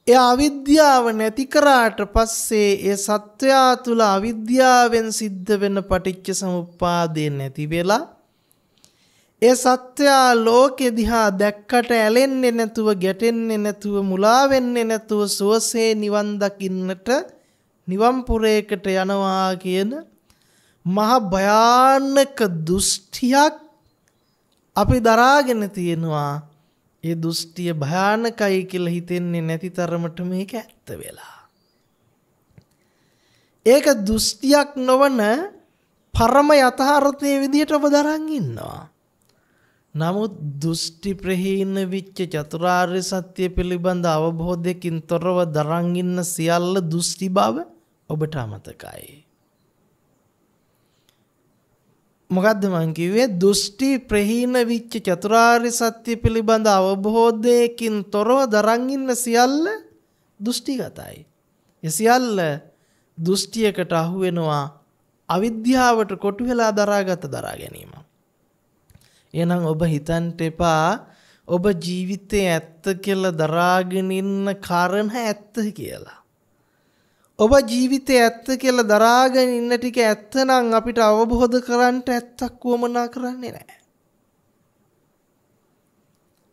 ඒ අවිද්‍යාව නැති කරාට පස්සේ ඒ සත්වයා තුල අවිද්‍යාවෙන් සිද්ධ වෙන පටිච්ච සමුප්පාදේ නැති වෙලා ඒ සත්වයා ලෝකෙ දිහා දැක්කට ඇලෙන්නේ නැතුව, ගැටෙන්නේ නැතුව, මුලා වෙන්නේ නැතුව සුවසේ නිවන් දකින්නට නිවන් පුරයකට යනවා කියන මහ භයානක දෘෂ්ටියක් අපි දරාගෙන තියෙනවා. ඒ දෘෂ්ටිය භයානකයි කියලා හිතෙන්නේ නැති තරමට මේක ඇත්ත වෙලා. ඒක දෘෂ්ටියක් නොවන පරම යථාර්ථයේ විදිහට ඔබ දරන් ඉන්නවා. නමුත් දෘෂ්ටි ප්‍රහීන විච්ච චතුරාර්ය සත්‍ය පිළිබඳ අවබෝධයකින් තොරව දරන් ඉන්න සියල්ල දෘෂ්ටි බව ඔබට අමතකයි. මොකද්ද මං කිව්වේ? දෘෂ්ටි ප්‍රහීන විච්ච චතුරාර්ය සත්‍ය පිළිබඳ අවබෝධයකින් තොරව දරන් ඉන්න සියල්ල දෘෂ්ටිගතයි. ඒ සියල්ල දෘෂ්ටියකට අහු වෙනවා, අවිද්‍යාවට කොටු වෙලා දරාගත දරා ගැනීම. එහෙනම් ඔබ හිතන්ට එපා ඔබ ජීවිතේ ඇත්ත කියලා දරාගෙන ඉන්න කාරණා ඇත්ත කියලා. ඔබ ජීවිතේ ඇත්ත කියලා දරාගෙන ඉන්න ටික ඇත්ත නම් අපිට අවබෝධ කරගන්න ඇත්තක් වමනා කරන්නේ නැහැ.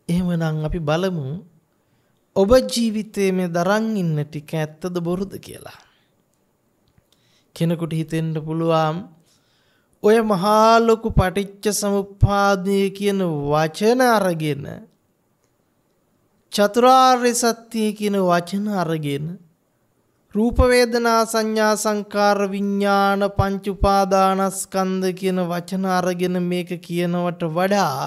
එහෙමනම් අපි බලමු ඔබ ජීවිතේ මේ දරන් ඉන්න ටික ඇත්තද බොරුද කියලා. කෙනෙකුට හිතෙන්න පුළුවන් ඔය මහා ලොකු පටිච්ච සමුප්පාදය කියන වචන අරගෙන, චතුරාර්ය සත්‍ය කියන වචන අරගෙන, රූප වේදනා සංඥා සංකාර විඥාන පංච උපාදානස්කන්ධ කියන වචන අරගෙන මේක කියනවට වඩා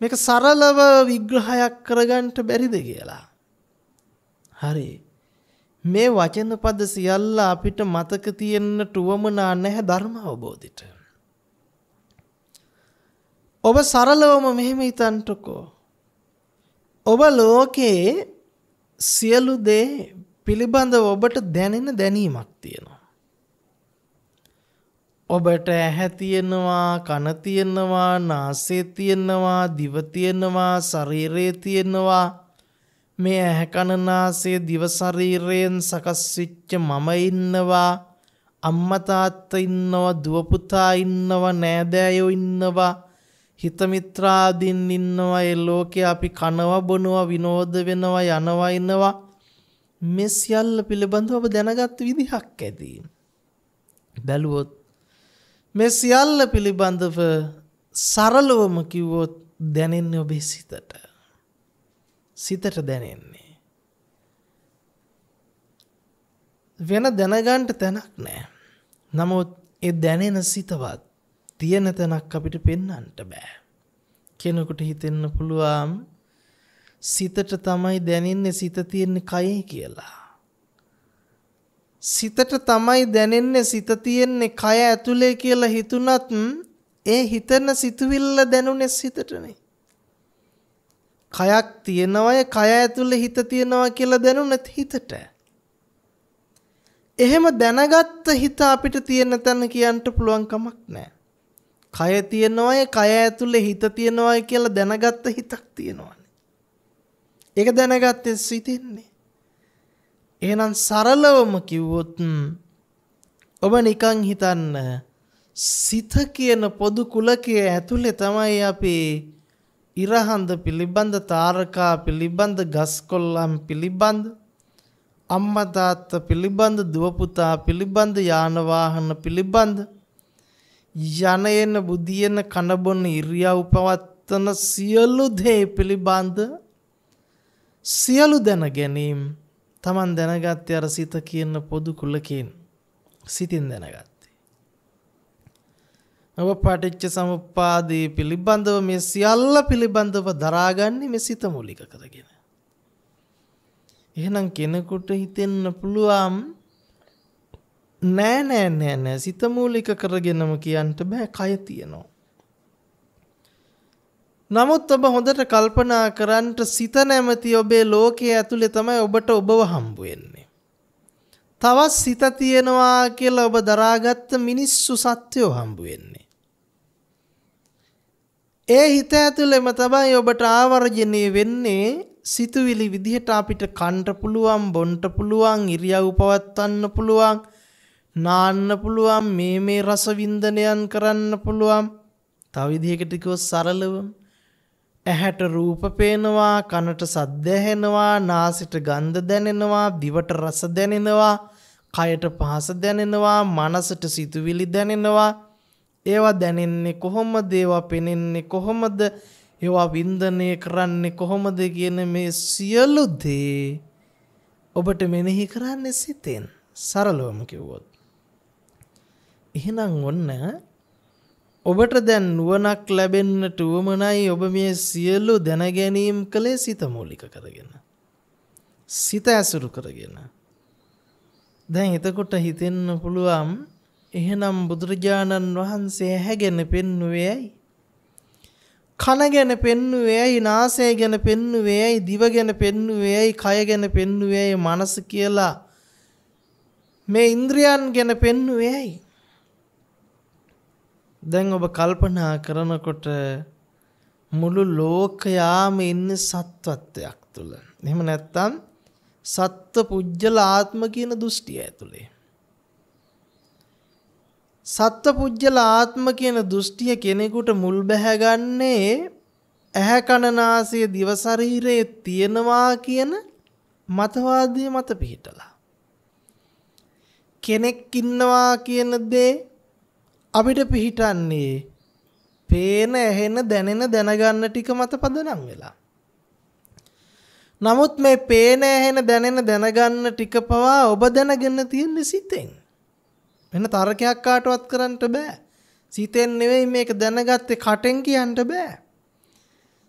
මේක සරලව විග්‍රහයක් කරගන්න බැරිද කියලා. හරි. මේ වචන පද සියල්ල අපිට මතක තියෙන්නට උවමනා නැහැ ධර්ම අවබෝධයට. ඔබ සරලවම මෙහෙම හිතන්නකෝ. ඔබ ලෝකේ සියලු දේ පිළිබඳව ඔබට දැනෙන දැනීමක් තියෙනවා. ඔබට ඇහැ තියෙනවා, කන තියෙනවා, නාසය තියෙනවා, දිව තියෙනවා, ශරීරය තියෙනවා. මේ ඇහැ කන නාසය දිව ශරීරයෙන් සකස් වෙච්ච මම ඉන්නවා, අම්මා තාත්තා ඉන්නවා, දුව පුතා ඉන්නවා, නෑදෑයෝ ඉන්නවා, හිත මිත්‍රාදීන් ඉන්නවා. ඒ ලෝකේ අපි කනවා, බොනවා, විනෝද වෙනවා, යනවා, ඉන්නවා. මේ සියල්ල පිළිබඳව ඔබ දැනගත් විදිහක් ඇති. බැලුවොත් මේ සියල්ල පිළිබඳව සරලවම කිව්වොත් දැනෙන්නේ ඔබේ සිතට. සිතට දැනෙන්නේ. වෙන දැනගන්න තැනක් නැහැ. නමුත් ඒ දැනෙන සිතවත් තියෙන තැනක් අපිට පෙන්වන්නට බෑ. කෙනෙකුට හිතෙන්න පුළුවන් සිතට තමයි දැනෙන්නේ, සිත තියෙන්නේ කයේ කියලා. සිතට තමයි දැනෙන්නේ, සිත තියෙන්නේ කය ඇතුලේ කියලා හිතුණත් ඒ හිතන සිතුවිල්ල දැනුනේ සිතටනේ. කයක් තියෙනවා, කය ඇතුලේ හිත තියෙනවා කියලා දැනුනත් හිතට. එහෙම දැනගත්ත හිත අපිට තියෙන තැන කියන්න පුළුවන් කමක් නැහැ. කය තියෙනවා, කය ඇතුලේ හිත තියෙනවා කියලා දැනගත්ත හිතක් තියෙනවානේ. ඒක දැනගත්තේ සිතින්නේ. එහෙනම් සරලවම කිව්වොත් ඔබ නිකන් හිතන්න සිත කියන පොදු කුලකයේ ඇතුලේ තමයි අපි ඉරහඳ පිළිබඳ, තාරකා පිළිබඳ, ගස්කොල්ලන් පිළිබඳ, අම්මා තාත්තා පිළිබඳ, දුව පුතා පිළිබඳ, යාන වාහන පිළිබඳ, යන එන බුදියන කන බොන ඉරියව් පවත්තන සියලු දේ පිළිබඳ සියලු දැන ගැනීම Taman දැනගත්තේ අර සිත කියන පොදු කුලකෙන් සිතින් දැනගත්තේ. ඔබ පටිච්ච සමුප්පාදේ පිළිබඳව මේ සියල්ල පිළිබඳව දරාගන්නේ මේ සිත මූලික කරගෙන. එහෙනම් කෙනෙකුට හිතෙන්න පුළුවන් නෑ සිත මූලික කරගෙනම කියන්න බෑ කය තියෙනවා. නමුත් ඔබ හොඳට කල්පනා කරන්න සිත නැමැති ඔබේ ලෝකයේ ඇතුලේ තමයි ඔබට ඔබව හම්බ වෙන්නේ. තවත් සිත තියෙනවා කියලා ඔබ දරාගත්ත මිනිස්සු සත්‍යෝ හම්බ වෙන්නේ. ඒ හිත ඇතුලේම තමයි ඔබට ආවර්ජනය වෙන්නේ සිතුවිලි විදිහට අපිට කන්න පුළුවන්, බොන්න පුළුවන්, ඉරියව් පවත්වන්න පුළුවන්, නාන්න පුළුවන්, මේ රස වින්දනයන් කරන්න පුළුවන්. තව විදිහකට කිව්වොත් සරලවම ඇහැට රූප පේනවා, කනට සද්ද ඇහෙනවා, නාසයට ගන්ධ දැනෙනවා, දිවට රස දැනෙනවා, කයට පහස දැනෙනවා, මනසට සිතුවිලි දැනෙනවා. ඒවා දැනෙන්නේ කොහොමද? ඒවා පෙනෙන්නේ කොහොමද? ඒවා වින්දනය කරන්නේ කොහොමද කියන මේ සියලු දේ ඔබට මෙනෙහි කරන්නේ සිතෙන්. සරලවම කිව්වොත්. එහෙනම් ඔන්න ඔබට දැන් නුවණක් ලැබෙන්නට උවමනයි ඔබ මේ සියලු දැනගැනීම් කළේ සිත මූලික කරගෙන. සිත ඇසුරු කරගෙන. දැන් එතකොට හිතෙන්න පුළුවන් එහෙනම් බුදුරජාණන් වහන්සේ ඇහැ ගැන පෙන්වුවේ ඇයි? කන ගැන පෙන්වුවේ ඇයි? නාසය ගැන පෙන්වුවේ ඇයි? දිව ගැන පෙන්වුවේ ඇයි? කය ගැන පෙන්වුවේ ඇයි? මනස කියලා මේ ඉන්ද්‍රියන් ගැන පෙන්වුවේ ඇයි? දැන් ඔබ කල්පනා කරනකොට මුළු ලෝකයාම ඉන්නේ සත්වත්වයක් තුළ. එහෙම නැත්නම් සත්ව පුජ්‍යල ආත්ම කියන දෘෂ්ටිය ඇතුලේ. සත්ව පුජ්‍යල ආත්ම කියන දෘෂ්ටිය කෙනෙකුට මුල් බැහැගන්නේ ඇහැ කන නාසය දිව ශරීරයේ තියෙනවා කියන මතවාදයේ මත පිහිටලා. කෙනෙක් ඉන්නවා කියන දේ අපිට පිහිටන්නේ පේන, ඇහෙන, දැනෙන, දැනගන්න ටික මත පදනම් වෙලා. නමුත් මේ පේන, ඇහෙන, දැනෙන, දැනගන්න ටික පවා ඔබ දැනගෙන තියෙන්නේ සිතෙන්. වෙන තර්කයක් කාටවත් කරන්න බෑ. සිතෙන් නෙවෙයි මේක දැනගත්තේ, කටෙන් කියන්න බෑ.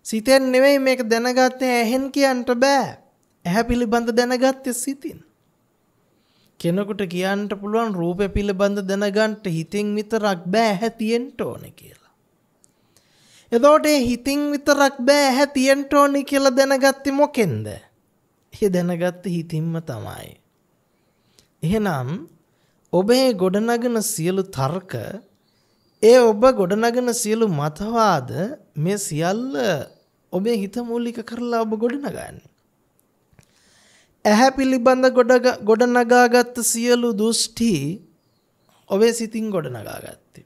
සිතෙන් නෙවෙයි මේක දැනගත්තේ, ඇහෙන් කියන්න බෑ. ඇහැ පිළිබඳ දැනගත්තේ සිතින්. කෙනෙකුට කියන්න පුළුවන් රූපය පිළිබඳ දැනගන්න හිතින් විතරක් බෑ, ඇහැ තියෙන්න ඕනේ කියලා. එතකොට ඒ හිතින් විතරක් බෑ, ඇහැ තියෙන්න ඕනේ කියලා දැනගත්තේ මොකෙන්ද? ඒ දැනගත්තේ හිතින්ම තමයි. එහෙනම් ඔබේ ගොඩනගන සියලු තර්ක, ඒ ඔබ ගොඩනගන සියලු මතවාද මේ සියල්ල ඔබේ හිත මූලික කරලා ඔබ ගොඩනගන්නේ. ඇහැ පිළිබඳ ගොඩනගාගත් සියලු දෘෂ්ටි ඔබේ සිතින් ගොඩනගාගත්තේ.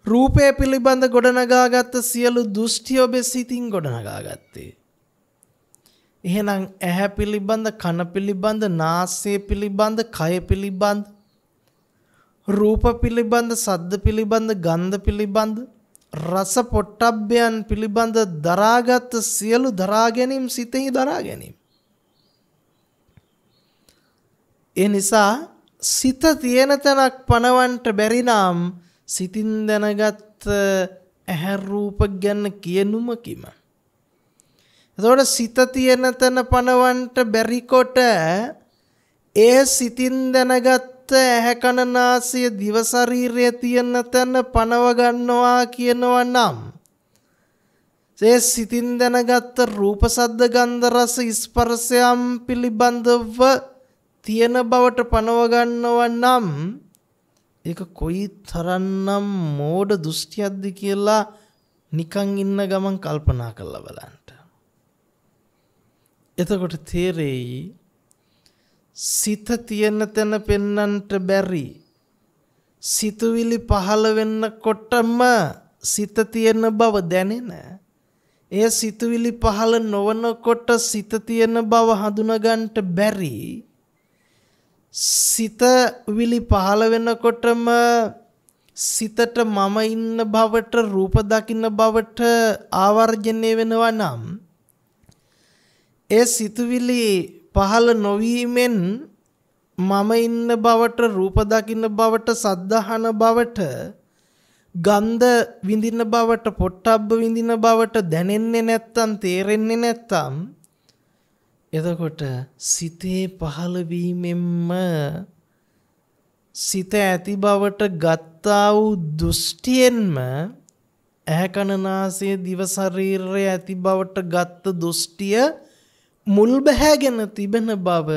රූපය පිළිබඳ ගොඩනගාගත් සියලු දෘෂ්ටි ඔබේ සිතින් ගොඩනගාගත්තේ. එහෙනම් ඇහැ පිළිබඳ, කන පිළිබඳ, නාසය පිළිබඳ, කය පිළිබඳ, රූප පිළිබඳ, සද්ද පිළිබඳ, ගන්ධ පිළිබඳ, රස පොට්ටබ්බයන් පිළිබඳ දරාගත් සියලු දරා ගැනීම සිතෙහි දරා ගැනීම. ඒ නිසා සිත තියෙන තැනක් පනවන්නට බැරි නම් සිතින් දැනගත් ඇහැ රූප ගැන කියනුම කිම. එතකොට සිත තියෙන තැන පනවන්නට බැරි කොට ඒ සිතින් දැනගත් ඇහැ කන නාසය දිව ශරීරය තියෙන තැන පනව ගන්නවා කියනවා නම් ඒ සිතින් දැනගත් රූප සද්ද ගන්ධ රස ස්පර්ශයන් පිළිබඳව තියෙන බවට පනව ගන්නවා නම් ඒක කොයි තරම්නම් මෝඩ දෘෂ්ටියක්ද කියලා නිකන් ඉන්න ගමන් කල්පනා කරලා බලන්න. එතකොට තේරෙයි සිත තියෙන තැන පෙන්නන්නට බැරි, සිතුවිලි පහළ වෙන්නකොටම සිත තියෙන බව දැනෙන, ඒ සිතුවිලි පහළ නොවනකොට සිත තියෙන බව හඳුනගන්නට බැරි සිත විලි පහළ වෙනකොටම සිතට මම ඉන්න බවට රූප දකින්න බවට ආවර්ජනය වෙනවා නම් ඒ සිතුවිලි පහළ නොවීමෙන් මම ඉන්න බවට රූප දකින්න බවට සද්ධාහන බවට ගන්ධ විඳින බවට පොට්ටබ්බ විඳින බවට දැනෙන්නේ නැත්තම් තේරෙන්නේ නැත්තම් එතකොට සිතේ පහළ වීමෙන්ම සිත ඇති බවට ගත්තා වූ දෘෂ්ටියෙන්ම ඇහැ කන නාසය දිව ශරීරය ඇති බවට ගත්ත දෘෂ්ටිය මුල් බැහැගෙන තිබෙන බව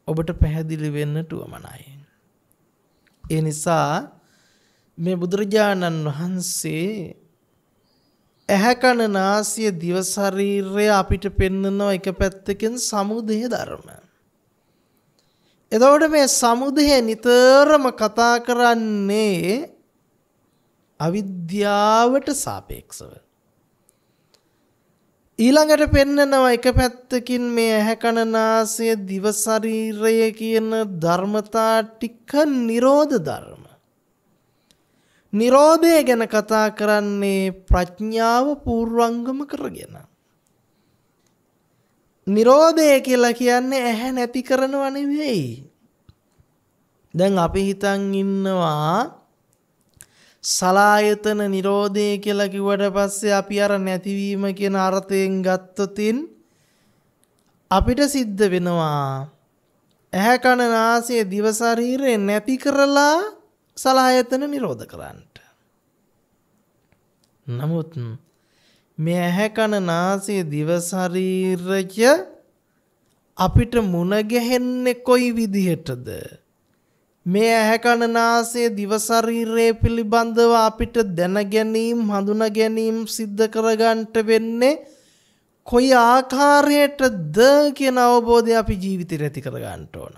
ඔබට පැහැදිලි වෙන්නට උවමනයි. ඒ නිසා මේ බුදුරජාණන් වහන්සේ ඇහැ කන නාසය දිව ශරීරය අපිට පෙන්වන එක පැත්තකින් සමුදය ධර්ම. එතකොට මේ සමුදය නිතරම කතා කරන්නේ අවිද්‍යාවට සාපේක්ෂව. ඊළඟට පෙන්නනවා එක පැත්තකින් මේ ඇහැ කන නාසය දිව ශරීරය කියන ධර්මතා ටික නිරෝධ ධර්ම. නිරෝධය ගැන කතා කරන්නේ ප්‍රඥාව පූර්වංගම කරගෙන. නිරෝධය කියලා කියන්නේ ඇහැ නැති කරනව නෙවෙයි. දැන් අපි හිතන් ඉන්නවා සලායතන නිරෝධය කියලා කිව්වට පස්සේ අපි අර නැතිවීම කියන අර්ථයෙන් ගත්තොතින් අපිට සිද්ධ වෙනවා ඇහැ කන නාසය දිව ශරීරය නැති කරලා සලායතන නිරෝධ කරන්නට. නමුත් මේ ඇහැ කන නාසය දිව ශරීරය අපිට මුණ ගැහෙන්නේ කොයි විදිහටද? මේ ඇහැ කන නාසය දිව ශරීරය පිළිබඳව අපිට දැන ගැනීම හඳුනා ගැනීම සිද්ධ කරගන්නට වෙන්නේ කොයි ආකාරයටද කියන අවබෝධය අපි ජීවිතේ ඇති කරගන්න ඕන.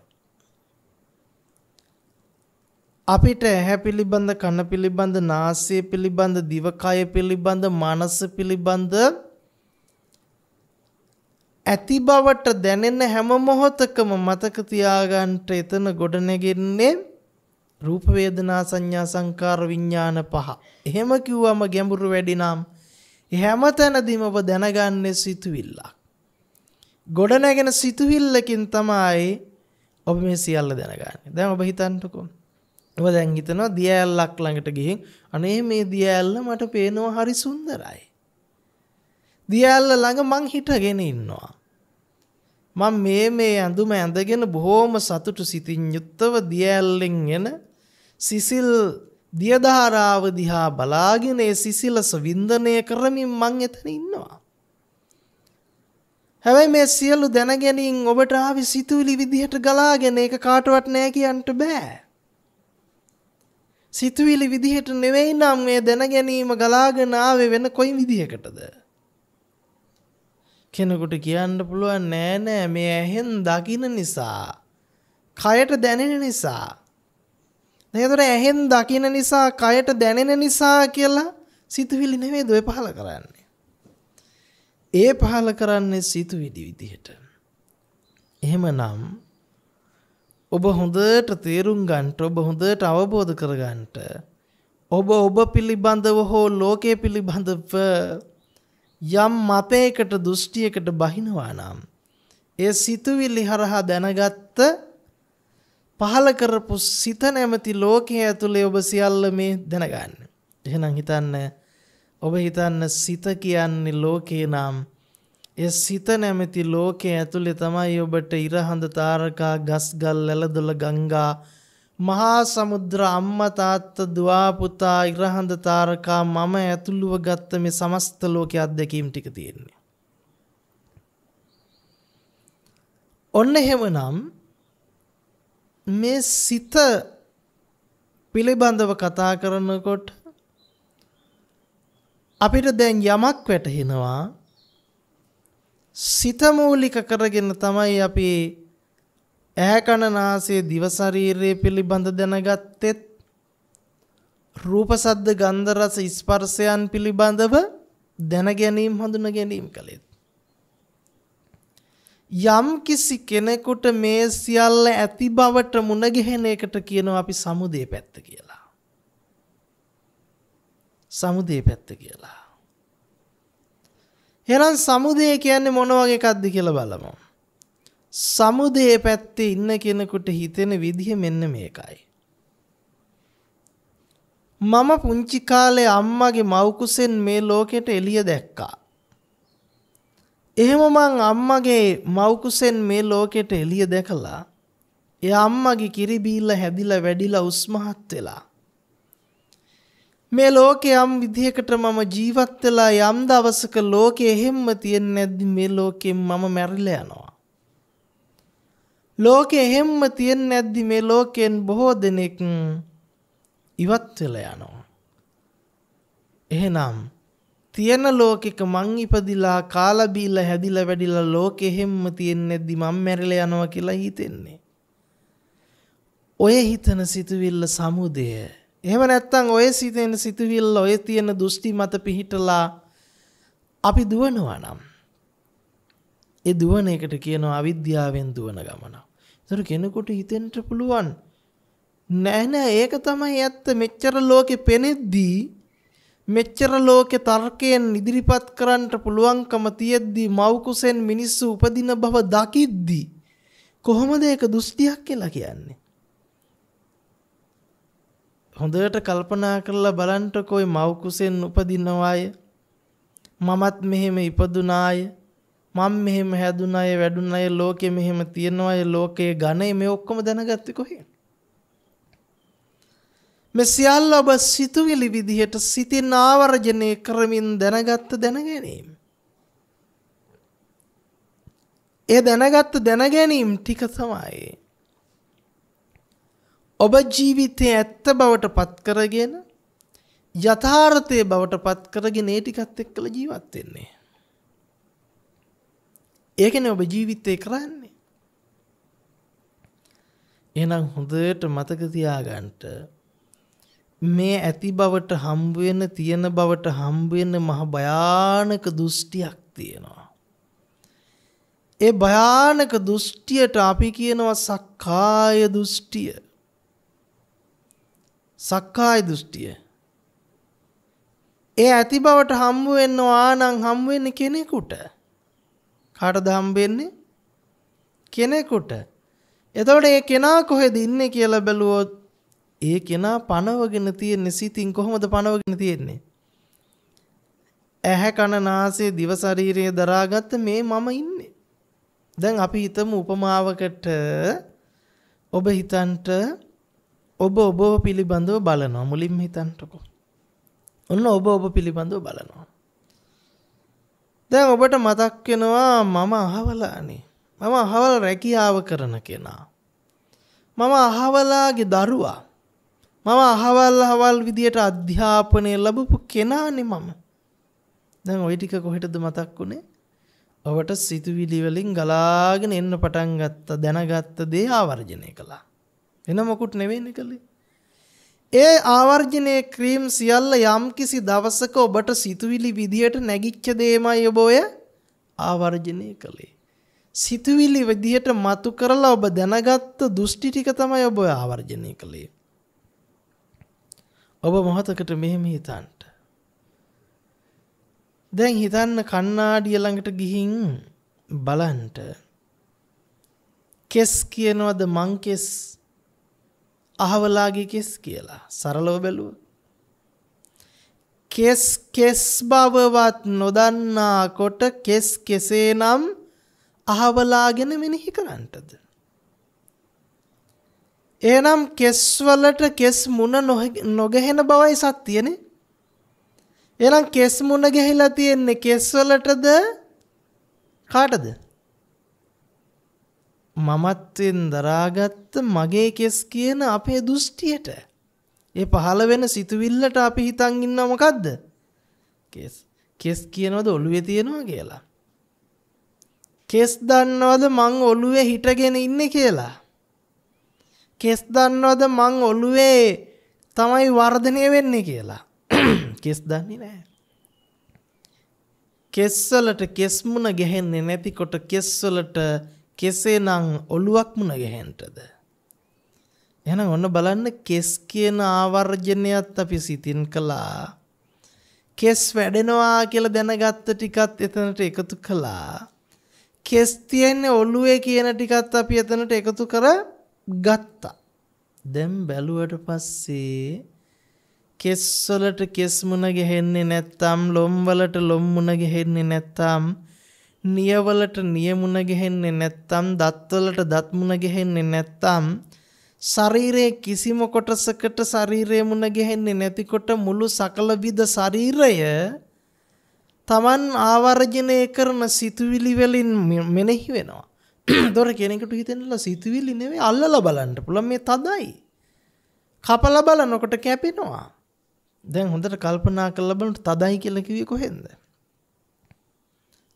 අපිට ඇහැ පිළිබඳ කන පිළිබඳ නාසය පිළිබඳ දිවකය පිළිබඳ මනස පිළිබඳ ඇති බවට දැනෙන හැම මොහොතකම මතක තියාගන්න එතන ගොඩනැගෙන්නේ රූප වේදනා සංඥා සංකාර විඥාන පහ. එහෙම කිව්වම ගැඹුරු වැඩි නම් හැම තැනදීම ඔබ දැනගන්නේ සිතුවිල්ලක්. ගොඩනැගෙන සිතුවිල්ලකින් තමයි ඔබ මේ සියල්ල දැනගන්නේ. දැන් ඔබ හිතන්නකෝ. ඔබ දැන් හිතනවා දිය ඇල්ලක් ළඟට ගිහින් අනේ මේ දිය ඇල්ල මට පේනවා හරි සුන්දරයි. දිය ඇල්ල ළඟ මං හිටගෙන ඉන්නවා. මම මේ ඇඳුම ඇඳගෙන බොහොම සතුටු සිතින් යුක්තව දිය ඇල්ලෙන් එන සිසිල් දිය ධාරාව දිහා බලාගෙන ඒ සිසිලස වින්දනය කරමින් මං එතන ඉන්නවා. හැබැයි මේ සියලු දැනගැනීම් ඔබට ආවි සිතුවිලි විදිහට ගලාගෙන ඒක කාටවත් නෑ කියන්න බෑ. සිතුවිලි විදිහට නෙවෙයි නම් මේ දැනගැනීම ගලාගෙන ආවේ වෙන කොයි විදිහකටද? කෙනෙකුට කියන්න පුළුවන් නෑ මේ ඇහෙන් දකින්න නිසා, කයට දැනෙන නිසා. නේදොර ඇහෙන් දකින්න නිසා, කයට දැනෙන නිසා කියලා සිතුවිලි නෙවෙයිද ඔය පහල කරන්නේ. ඒ පහල කරන්නේ සිතුවිලි විදිහට. එහෙමනම් ඔබ හොඳට තේරුම් ගන්නට, ඔබ හොඳට අවබෝධ කරගන්නට, ඔබ පිළිබඳව හෝ ලෝකයේ පිළිබඳව යම් මතයකට දෘෂ්ටියකට බහිනවා නම් ඒ සිතුවිලි හරහා දැනගත්ත පහල කරපු සිත නැමැති ලෝකයේ ඇතුලේ ඔබ සියල්ල මේ දැනගන්න. එහෙනම් ඔබ හිතන්න සිත කියන්නේ ලෝකේ නම් ඒ සිත නැමැති ලෝකයේ ඇතුලේ තමයි ඔබට ඉරහඳ තාරකා ගස් ගල් ඇලදොල ගංගා මහා සමුද්‍ර අම්මා තාත්තා දුව පුතා ඉරහඳ තාරකා මම ඇතුළුව ගත්ත මේ සමස්ත ලෝකයේ අත්දැකීම් ටික තියෙන්නේ. ඔන්න එහෙමනම් මේ සිත පිළිබඳව කතා කරනකොට අපිට දැන් යමක් වැටහෙනවා. සිත මූලික කරගෙන තමයි අපි ඇහැ කන නාසය දිව ශරීරය පිළිබඳ දැනගත්තෙත්, රූප ශබ්ද ගන්ධ රස ස්පර්ශයන් පිළිබඳව දැන ගැනීම හඳුනා ගැනීම කළේත්. යම් කිසි කෙනෙකුට මේ සියල්ල ඇති බවට මුණ ගැහෙන එකට කියනවා අපි සමුදේ පැත්ත කියලා. සමුදේ පැත්ත කියලා. එහෙනම් සමුදේ කියන්නේ මොන වගේ එකක්ද කියලා බලමු. සමුදේ පැත්තේ ඉන්න කෙනෙකුට හිතෙන විදිහ මෙන්න මේකයි. මම පුංචි කාලේ අම්මගේ මව් කුසෙන් මේ ලෝකෙට එළිය දැක්කා. එහෙම මං අම්මගේ මව් කුසෙන් මේ ලෝකෙට එළිය දැකලා ඒ අම්මගේ කිරි බීලා හැදිලා වැඩිලා උස්මහත් වෙලා මේ ලෝකේ යම් විදිහකට මම ජීවත් වෙලා යම් දවසක ලෝකේ හැම්ම තියෙන්නේ නැද්දි මේ ලෝකෙන් මම මැරිලා යනවා. ලෝකේ හැම්ම තියෙන්නේ නැද්දි මේ ලෝකෙන් බොහෝ දෙනෙක් ඉවත් වෙලා යනවා. එහෙනම් තියෙන ලෝකෙක මං ඉපදිලා කාලා බීලා හැදිලා වැඩිලා ලෝකෙ හැම්ම තියෙන්නේ නැද්දි මම මැරිලා යනවා කියලා හිතෙන්නේ. ඔය හිතන සිතුවිල්ල සමුදය. එහෙම නැත්නම් ඔය සිතෙන සිතුවිල්ල ඔය තියෙන දෘෂ්ටි මත පිහිටලා අපි දුවනවා නම් ඒ දුවන එකට කියනවා අවිද්‍යාවෙන් දුවන ගමන. ඒතර කෙනෙකුට හිතෙන්න පුළුවන් නෑ ඒක තමයි ඇත්ත. මෙච්චර ලෝකෙ පෙනෙද්දී මෙච්චර ලෝකෙ තර්කයෙන් ඉදිරිපත් කරන්න පුළුවන්කම තියෙද්දී මව් කුසෙන් මිනිස්සු උපදින බව දකිද්දී කොහොමද ඒක දෘෂ්ටියක් කියලා කියන්නේ? හොඳට කල්පනා කරලා බලන්නකෝ මව් කුසෙන් උපදිනවාය මමත් මෙහෙම ඉපදුනාය මම මෙහෙම හැදුනාය වැඩුනාය ලෝකෙ මෙහෙම තියනවාය ලෝකයේ ඝනේ මේ ඔක්කොම දැනගත්තේ කොහෙන්? මේ සියල්ල ඔබ සිතුවිලි විදිහට සිතින් ආවර්ජනය කරමින් දැනගත්ත දැනගැනීම. ඒ දැනගත්ත දැනගැනීම ටික තමයි ඔබ ජීවිතයේ ඇත්ත බවට පත් කරගෙන යථාර්ථයේ බවට පත් කරගෙන ඒ ටිකත් එක්කලා ජීවත් වෙන්නේ. ඒකනේ ඔබ ජීවිතේ කරන්නේ. එහෙනම් හොඳට මතක තියාගන්න මේ ඇති බවට හම්බ වෙන තියෙන බවට හම්බ වෙන මහ භයානක දෘෂ්ටියක් තියෙනවා. ඒ භයානක දෘෂ්ටියට අපි කියනවා සක්කාය දෘෂ්ටිය. සක්කාය දෘෂ්ටිය. ඒ ඇති බවට හම්බ වෙනවා නම් හම්බ වෙන්නේ කෙනෙකුට. කාටද හම්බ වෙන්නේ? කෙනෙකුට. එතකොට ඒ කෙනා කොහෙද ඉන්නේ කියලා බැලුවොත් ඒ කෙනා පනවගෙන තියෙන්නේ සිතින්. කොහොමද පනවගෙන තියෙන්නේ? ඇහැ කන නාසය දිව ශරීරය දරාගත්ත මේ මම ඉන්නේ. දැන් අපි හිතමු උපමාවකට ඔබ හිතන්ට ඔබ පිළිබඳව බලනවා. මුලින්ම හිතන්නකෝ. ඔන්න ඔබ පිළිබඳව බලනවා. දැන් ඔබට මතක් වෙනවා මම අහවලානේ. මම අහවල රැකියාව කරන කෙනා. මම අහවලාගේ දරුවා. මම අහවල් විදියට අධ්‍යාපනය ලැබපු කෙනානේ මම. දැන් ওই ටික කොහෙටද මතක් වුනේ? ඔබට සිතුවිලි වලින් ගලාගෙන එන්න පටන් ගත්ත දැනගත්ත දේ ආවර්ජනය කළා. වෙන මොකුත් නෙවෙයිනේ කළේ. ඒ ආවර්ජනය ක්‍රීම් සියල්ල යම්කිසි දවසක ඔබට සිතුවිලි විදියට නැගිච්ච දෙයමයි ඔබ ඔය ආවර්ජනය කළේ. සිතුවිලි විදියට මතු කරලා ඔබ දැනගත්ත දෘෂ්ටි ටික තමයි ඔබ ආවර්ජනය කළේ. ඔබ මොහොතකට මෙහෙම හිතන්න. දැන් හිතන්න කණ්ණාඩිය ළඟට ගිහින් බලන්න. කෙස් කියනවද මං කෙස්? අහවලාගේ කෙස් කියලා. සරලව බැලුවොත්. කෙස් බවවත් නොදන්නා කොට කෙස් කෙසේනම් අහවලාගෙන මෙනෙහි කරන්නටද? එහෙනම් කෙස් වලට කෙස් මුණ නොගැහෙන බවයි සත්‍යනේ. එහෙනම් කෙස් මුණ ගැහිලා තියෙන්නේ කෙස් වලටද කාටද? මමත්වෙන් දරාගත්ත මගේ කෙස් කියන අපේ දෘෂ්ටියට. ඒ පහළ වෙන සිතුවිල්ලට අපි හිතන් ඉන්නව මොකද්ද? කෙස් කියනවද ඔළුවේ තියනවා කියලා? කෙස් දන්නවද මං ඔළුවේ හිටගෙන ඉන්නේ කියලා? කෙස් දන්නවද මං ඔළුවේ තමයි වර්ධනය වෙන්නේ කියලා? කෙස් දන්නේ නැහැ. කෙස්වලට කෙස් මුණ ගැහෙන්නේ නැතිකොට කෙස්වලට කෙසේනම් ඔළුවක් මුණ ගැහෙන්නද? එහෙනම් ඔන්න බලන්න කෙස් කියන ආවර්ජනයත් අපි සිතින් කළා. කෙස් වැඩෙනවා කියලා දැනගත්ත ටිකත් එතනට එකතු කළා. කෙස් තියෙන්නේ ඔළුවේ කියන ටිකත් අපි එතනට එකතු කර ගත්තා. දැන් බැලුවට පස්සේ කෙස් වලට කෙස් මුණ ගැහෙන්නේ නැත්තම් ලොම් වලට ලොම් මුණ ගැහෙන්නේ නැත්තම් නිය වලට නිය මුණ ගැහෙන්නේ නැත්තම් දත් වලට දත් මුණ ගැහෙන්නේ නැත්තම් ශරීරයේ කිසිම කොටසකට ශරීරයේ මුණ ගැහෙන්නේ නැතිකොට මුළු සකල විද ශරීරය Taman ආවර්ජනය කරන සිතුවිලි වලින් මෙනෙහි වෙනවා. දොර කෙනෙකුට හිතෙන්නලා සිතුවිලි නෙවෙයි අල්ලලා බලන්න පුළුවන් මේ තදයි. කපලා බලනකොට කැපෙනවා. දැන් හොඳට කල්පනා කරලා බලන්න තදයි කියලා කිව්වේ කොහෙන්ද?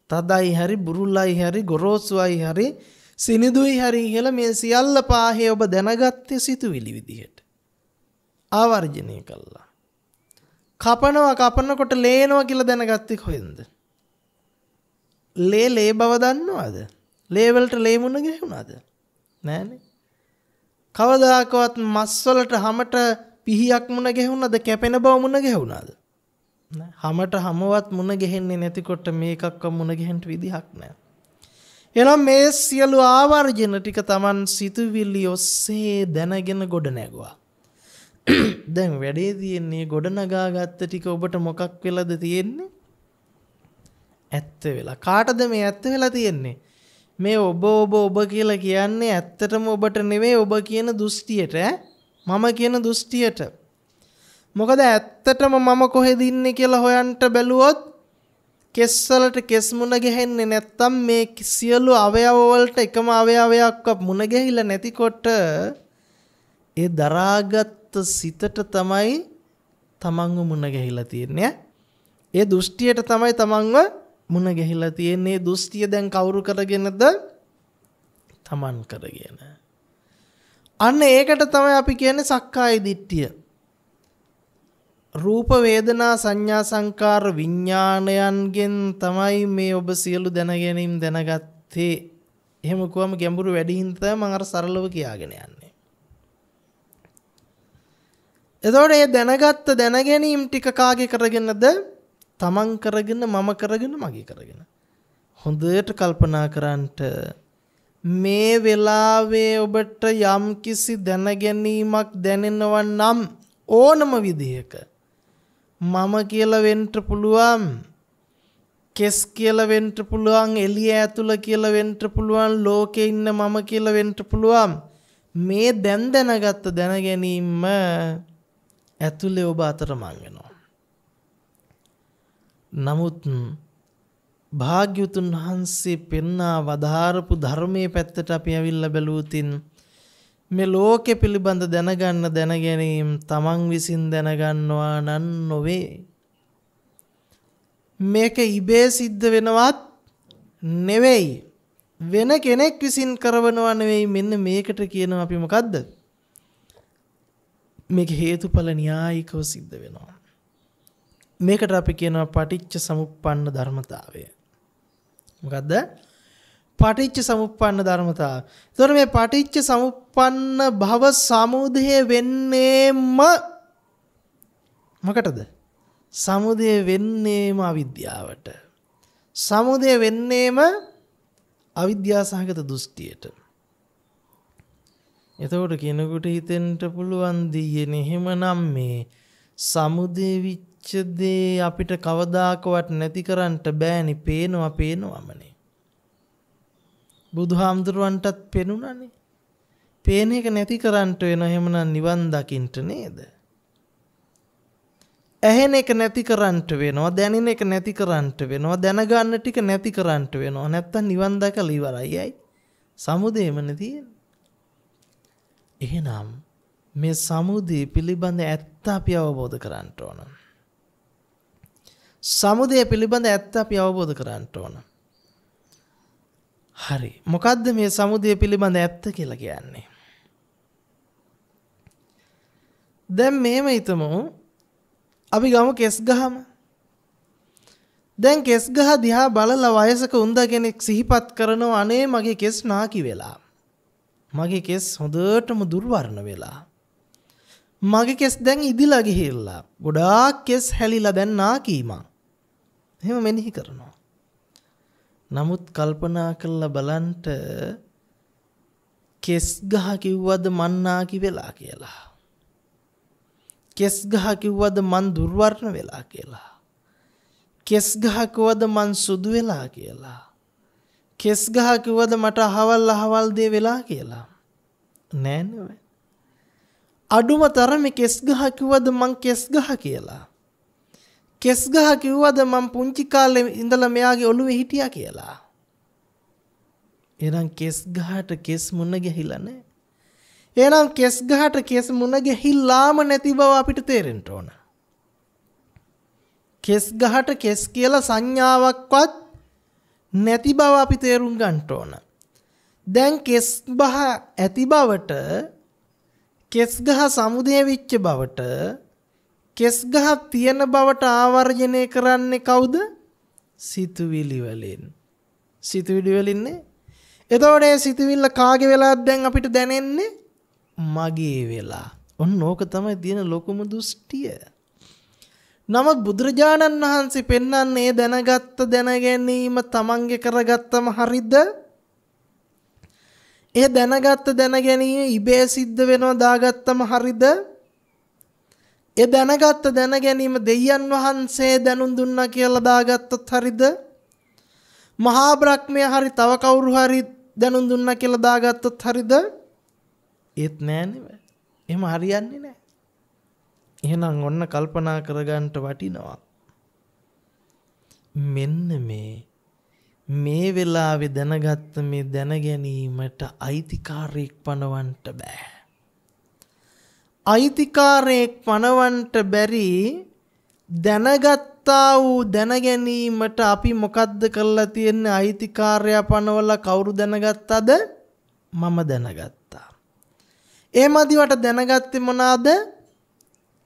තදයි හරි බුරුල්ලයි හරි ගොරෝසුයි හරි සිනිදුයි හරි කියලා මේ සියල්ල පාහේ ඔබ දැනගත්තේ සිතුවිලි විදිහට. ආවර්ජනය කළා. කපනකොට ලේනවා කියලා දැනගත්තේ කොහෙන්ද? ලේ බව දන්නවද? ලේ වලට ලේ මුණ ගැහුණාද? නෑනේ. කවදාකවත් මස් වලට හැමට පිහියක් මුණ ගැහුණාද? කැපෙන බව මුණ ගැහුණාද? නෑ. හැමට හැමවත් මුණ ගැහෙන්නේ නැතිකොට මේකක්ව මුණ ගැහෙන්න විදිහක් නෑ. එනම් මේ සියලු ආවර්ජන ටික Taman සිතුවිලි ඔස්සේ දැනගෙන ගොඩ නැගුවා. දැන් වැඩේ තියෙන්නේ ගොඩ නගාගත්ත ටික ඔබට මොකක් වෙලාද තියෙන්නේ? ඇත්ත වෙලා. කාටද මේ ඇත්ත වෙලා තියෙන්නේ? මේ ඔබ කියලා කියන්නේ ඇත්තටම ඔබට නෙවෙයි ඔබ කියන දෘෂ්ටියට මම කියන දෘෂ්ටියට. මොකද ඇත්තටම මම කොහෙද ඉන්නේ කියලා හොයන්න බැලුවොත් කෙස් වලට කෙස් මුණ ගැහෙන්නේ නැත්තම් මේ සියලු අවයව වලට එකම අවයවයක්වත් මුණ ගැහිලා නැතිකොට ඒ දරාගත් සිතට තමයි තමන්ව මුණ ගැහිලා තියෙන්නේ. ඒ දෘෂ්ටියට තමයි තමන්ව මුණ ගැහිලා තියෙන්නේ. දෘෂ්ටිය දැන් කවුරු කරගෙනද? තමන් කරගෙන. අන්න ඒකට තමයි අපි කියන්නේ සක්කාය දිට්ඨිය. රූප වේදනා සංඥා සංකාර විඥානයන්ගෙන් තමයි මේ ඔබ සියලු දැනගැනීම් දැනගත්තේ. එහෙම කොහොම ගැඹුරු වැඩිහින් තමයි මම අර සරලව කියාගෙන යන්නේ. එතකොට මේ දැනගත්ත දැනගැනීම් ටික කාගේ කරගෙනද? තමන් කරගෙන මම කරගෙන මගේ කරගෙන. හොඳට කල්පනා කරන්ට මේ වෙලාවේ ඔබට යම් කිසි දැනගැනීමක් දැනෙනවා නම් ඕනම විදිහක මම කියලා වෙන්න පුළුවන්, කෙස් කියලා වෙන්න පුළුවන්, එළිය ඇතුළ කියලා වෙන්න පුළුවන්, ලෝකේ ඉන්න මම කියලා වෙන්න පුළුවන්. මේ දැනගත්ත දැනගැනීම ඇතුලේ ඔබ අතරමං වෙනවා. නමුත් භාග්‍යවතුන් වහන්සේ පෙන්වා වදාරපු ධර්මයේ පැත්තට අපි ඇවිල්ලා බැලුවොතින් මේ ලෝකෙ පිළිබඳ දැනගන්න දැනගැනීම් තමන් විසින් දැනගන්නවා නම් නොවේ. මේක ඉබේ සිද්ධ වෙනවත් නෙවෙයි. වෙන කෙනෙක් විසින් කරවනවා නෙවෙයි. මෙන්න මේකට කියනවා අපි මොකද්ද? මේක හේතුඵල න්‍යායිකව සිද්ධ වෙනවා. මේකට අපි කියනවා පටිච්ච සමුප්පන්න ධර්මතාවය. මොකද්ද? පටිච්ච සමුප්පන්න ධර්මතාවය. ඒතර මේ පටිච්ච සමුප්පන්න භව සමුදය වෙන්නේම මොකටද? සමුදය වෙන්නේම අවිද්‍යාවට. සමුදය වෙන්නේම අවිද්‍යාසහගත දෘෂ්ටියට. එතකොට කෙනෙකුට හිතෙන්න පුළුවන් දීයනේ එහෙමනම් මේ සමුදය විච්ච දේ අපිට කවදාකවත් නැති කරන්න බෑනේ. පේනවමනේ. බුදුහාමුදුරුවන්ටත් පෙනුණානේ. පේන එක නැති කරන්න වෙන එහෙමනම් නිවන් දකින්න නේද? ඇහෙන එක නැති කරන්න වෙනවා, දැනෙන එක නැති කරන්න වෙනවා, දැනගන්න ටික නැති කරන්න වෙනවා. නැත්තම් නිවන් දැකලා ඉවරයි. ඇයි? සමුදේමනේ තියෙන්නේ. එහෙනම් මේ සමුදය පිළිබඳ ඇත්ත අපි අවබෝධ කරගන්න ඕන. සමුදය පිළිබඳ ඇත්ත අපි අවබෝධ කරගන්න ඕන. හරි. මොකද්ද මේ සමුදය පිළිබඳ ඇත්ත කියලා කියන්නේ? දැන් මෙහෙම හිතමු. අපි ගමු කෙස් ගහම. දැන් කෙස් ගහ දිහා බලලා වයසක උන්ද කෙනෙක් සිහිපත් කරනවා අනේ මගේ කෙස් නාකි වෙලා. මගේ කෙස් හොඳටම දුර්වර්ණ වෙලා. මගේ කෙස් දැන් ඉදිලා ගිහිල්ලා. ගොඩාක් කෙස් හැලිලා දැන් නාකීම. එහෙම මෙනෙහි කරනවා. නමුත් කල්පනා කරලා බලන්ට කෙස් ගහ කිව්වද මන් නාකි වෙලා කියලා. කෙස් ගහ කිව්වද මන් දුර්වර්ණ වෙලා කියලා. කෙස් ගහ කිව්වද මන් සුදු වෙලා කියලා. කෙස් ගහ කිව්වද මට අහවල් දේ වෙලා කියලා. නෑ නේද? අඩුම තරමේ කෙස් ගහ කිව්වද මං කෙස් ගහ කියලා. කෙස් ගහ කිව්වද මං පුංචි කාලේ ඉඳලා මෙයාගේ ඔළුවේ හිටියා කියලා. එහෙනම් කෙස් ගහට කෙස් මුණ ගැහිලා නෑ. එහෙනම් කෙස් ගහට කෙස් මුණ ගැහිලාම නැති බව අපිට තේරෙන්න ඕන. කෙස් ගහට කෙස් කියලා සංඥාවක්වත් නැති බව අපි තේරුම් ගන්න ඕන. දැන් කෙස් බහ ඇති බවට කෙස් ගහ සමුදේ වෙච්ච බවට කෙස් ගහ තියෙන බවට ආවර්ජනය කරන්නේ කවුද? සිතුවිලි වලින්. සිතුවිලි වලින්නේ. එතකොට ඒ සිතුවිල්ල කාගේ වෙලාද දැන් අපිට දැනෙන්නේ? මගේ වෙලා. ඔන්න ඕක තමයි තියෙන ලොකුම දෘෂ්ටිය. නමුත් බුදුරජාණන් වහන්සේ පෙන්වන්නේ දැනගත්ත දැනගැනීම තමන්ගේ කරගත්තම හරිද? ඒ දැනගත්ත දැනගැනීම ඉබේ සිද්ධ වෙනවා දාගත්තම හරිද? ඒ දැනගත්ත දැනගැනීම දෙයයන් වහන්සේ දැනුම් දුන්නා කියලා දාගත්තොත් හරිද? මහා බ්‍රහ්මයා හරි තව කවුරු හරි දැනුම් දුන්නා කියලා දාගත්තොත් හරිද? ඒත් නෑනේ. එහෙම හරියන්නේ නෑ. එහෙනම් ඔන්න කල්පනා කරගන්න වටිනවා. මෙන්න මේ වෙලාවේ දැනගත්ත මේ දැනගැනීමට අයිතිකාරයෙක් පනවන්න බෑ. අයිතිකාරයෙක් පනවන්න බැරි දැනගත්තා වූ දැනගැනීමට අපි මොකද්ද කරලා තියෙන්නේ? අයිතිකාරයා පනවලා කවුරු දැනගත්තද? මම දැනගත්තා. ඒ මදිවට දැනගත්තේ මොනවාද?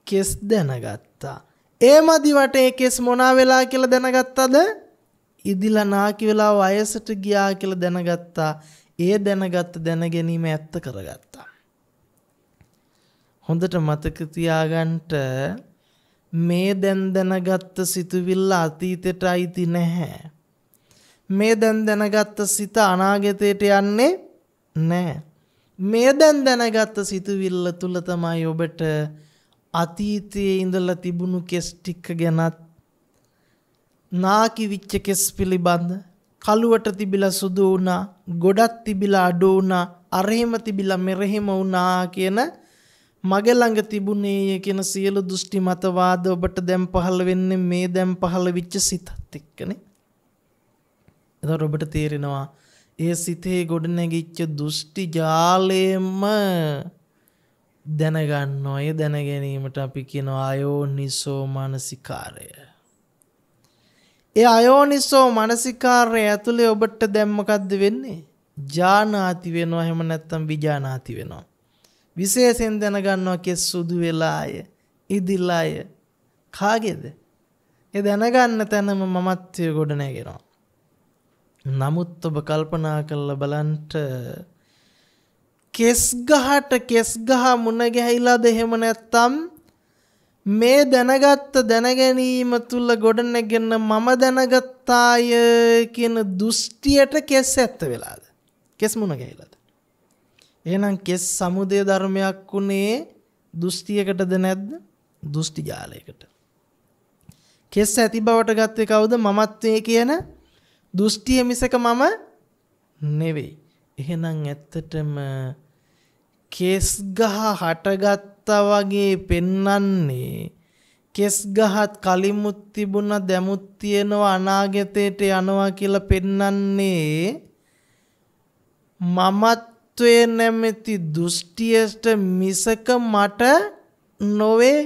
කෙස් දැනගත්තා. ඒ මදිවට ඒ කෙස් මොනා වෙලා කියලා දැනගත්තද? ඉදිලා නාකි වෙලා වයසට ගියා කියලා දැනගත්තා. ඒ දැනගත්ත දැනගැනීම ඇත්ත කරගත්තා. හොඳට මතක තියාගන්න මේ දැන් දැනගත්ත සිතුවිල්ල අතීතයට අයිති නැහැ. මේ දැන් දැනගත්ත සිත අනාගතයට යන්නේ නැහැ. මේ දැන් දැනගත්ත සිතුවිල්ල තුල තමයි ඔබට අතීතයේ ඉඳලා තිබුණු කෙස් ටික ගැනත් නාකි විච්ච කෙස් පිළිබඳ කළුවට තිබිලා සුදු වුණා, ගොඩක් තිබිලා අඩු වුණා, අරහෙම තිබිලා මෙරහෙම වුණා කියන මගේ ළඟ තිබුණේ කියන සියලු දෘෂ්ටි මතවාද ඔබට දැන් පහළ වෙන්නේ මේ දැන් පහළ වෙච්ච සිතත් එක්කනේ. එතකොට ඔබට තේරෙනවා ඒ සිතේ ගොඩනැගිච්ච දෘෂ්ටි ජාලයෙන්ම දැනගන්නවා. ඒ දැන ගැනීමට අපි කියනවා අයෝනිසෝ මනසිකාරය. ඒ අයෝනිසෝ මනසිකාරය ඇතුලේ ඔබට දැන් මොකද්ද වෙන්නේ? ජානාති වෙනවා, එහෙම නැත්නම් විජානාති වෙනවා. විශේෂයෙන් දැනගන්නවා කෙස් සුදු වෙලාය, ඉදිලාය. කාගේද? ඒ දැනගන්න තැනම මමත්වයේ ගොඩ නැගෙනවා. නමුත් ඔබ කල්පනා කරලා බලන්න කෙස් ගහට කෙස් ගහ මුණ ගැහිලාද එහෙම නැත්නම් මේ දැනගත්ත දැනගැනීම තුල ගොඩ නැගෙන මම දැනගත්තාය කියන දෘෂ්ටියට කෙස් ඇත්ත වෙලාද? කෙස් මුණ ගැහිලාද? එහෙනම් කෙස් සමුදය ධර්මයක් උනේ දෘෂ්ටියකටද නැද්ද? දෘෂ්ටි ජාලයකට. කෙස් ඇති බවට ගත්තේ කවුද? මමත්වයේ කියන දෘෂ්ටිය මිසක මම නෙවෙයි. එහෙනම් ඇත්තටම කෙස් ගහ හටගත්තා වගේ පෙන්වන්නේ කෙස් ගහත් කලිමුත් තිබුණා, දැමුත් තියෙනවා, අනාගතයට යනවා කියලා පෙන්වන්නේ මමත්වයේ නැමැති දෘෂ්ටියට මිසක මට නොවේ.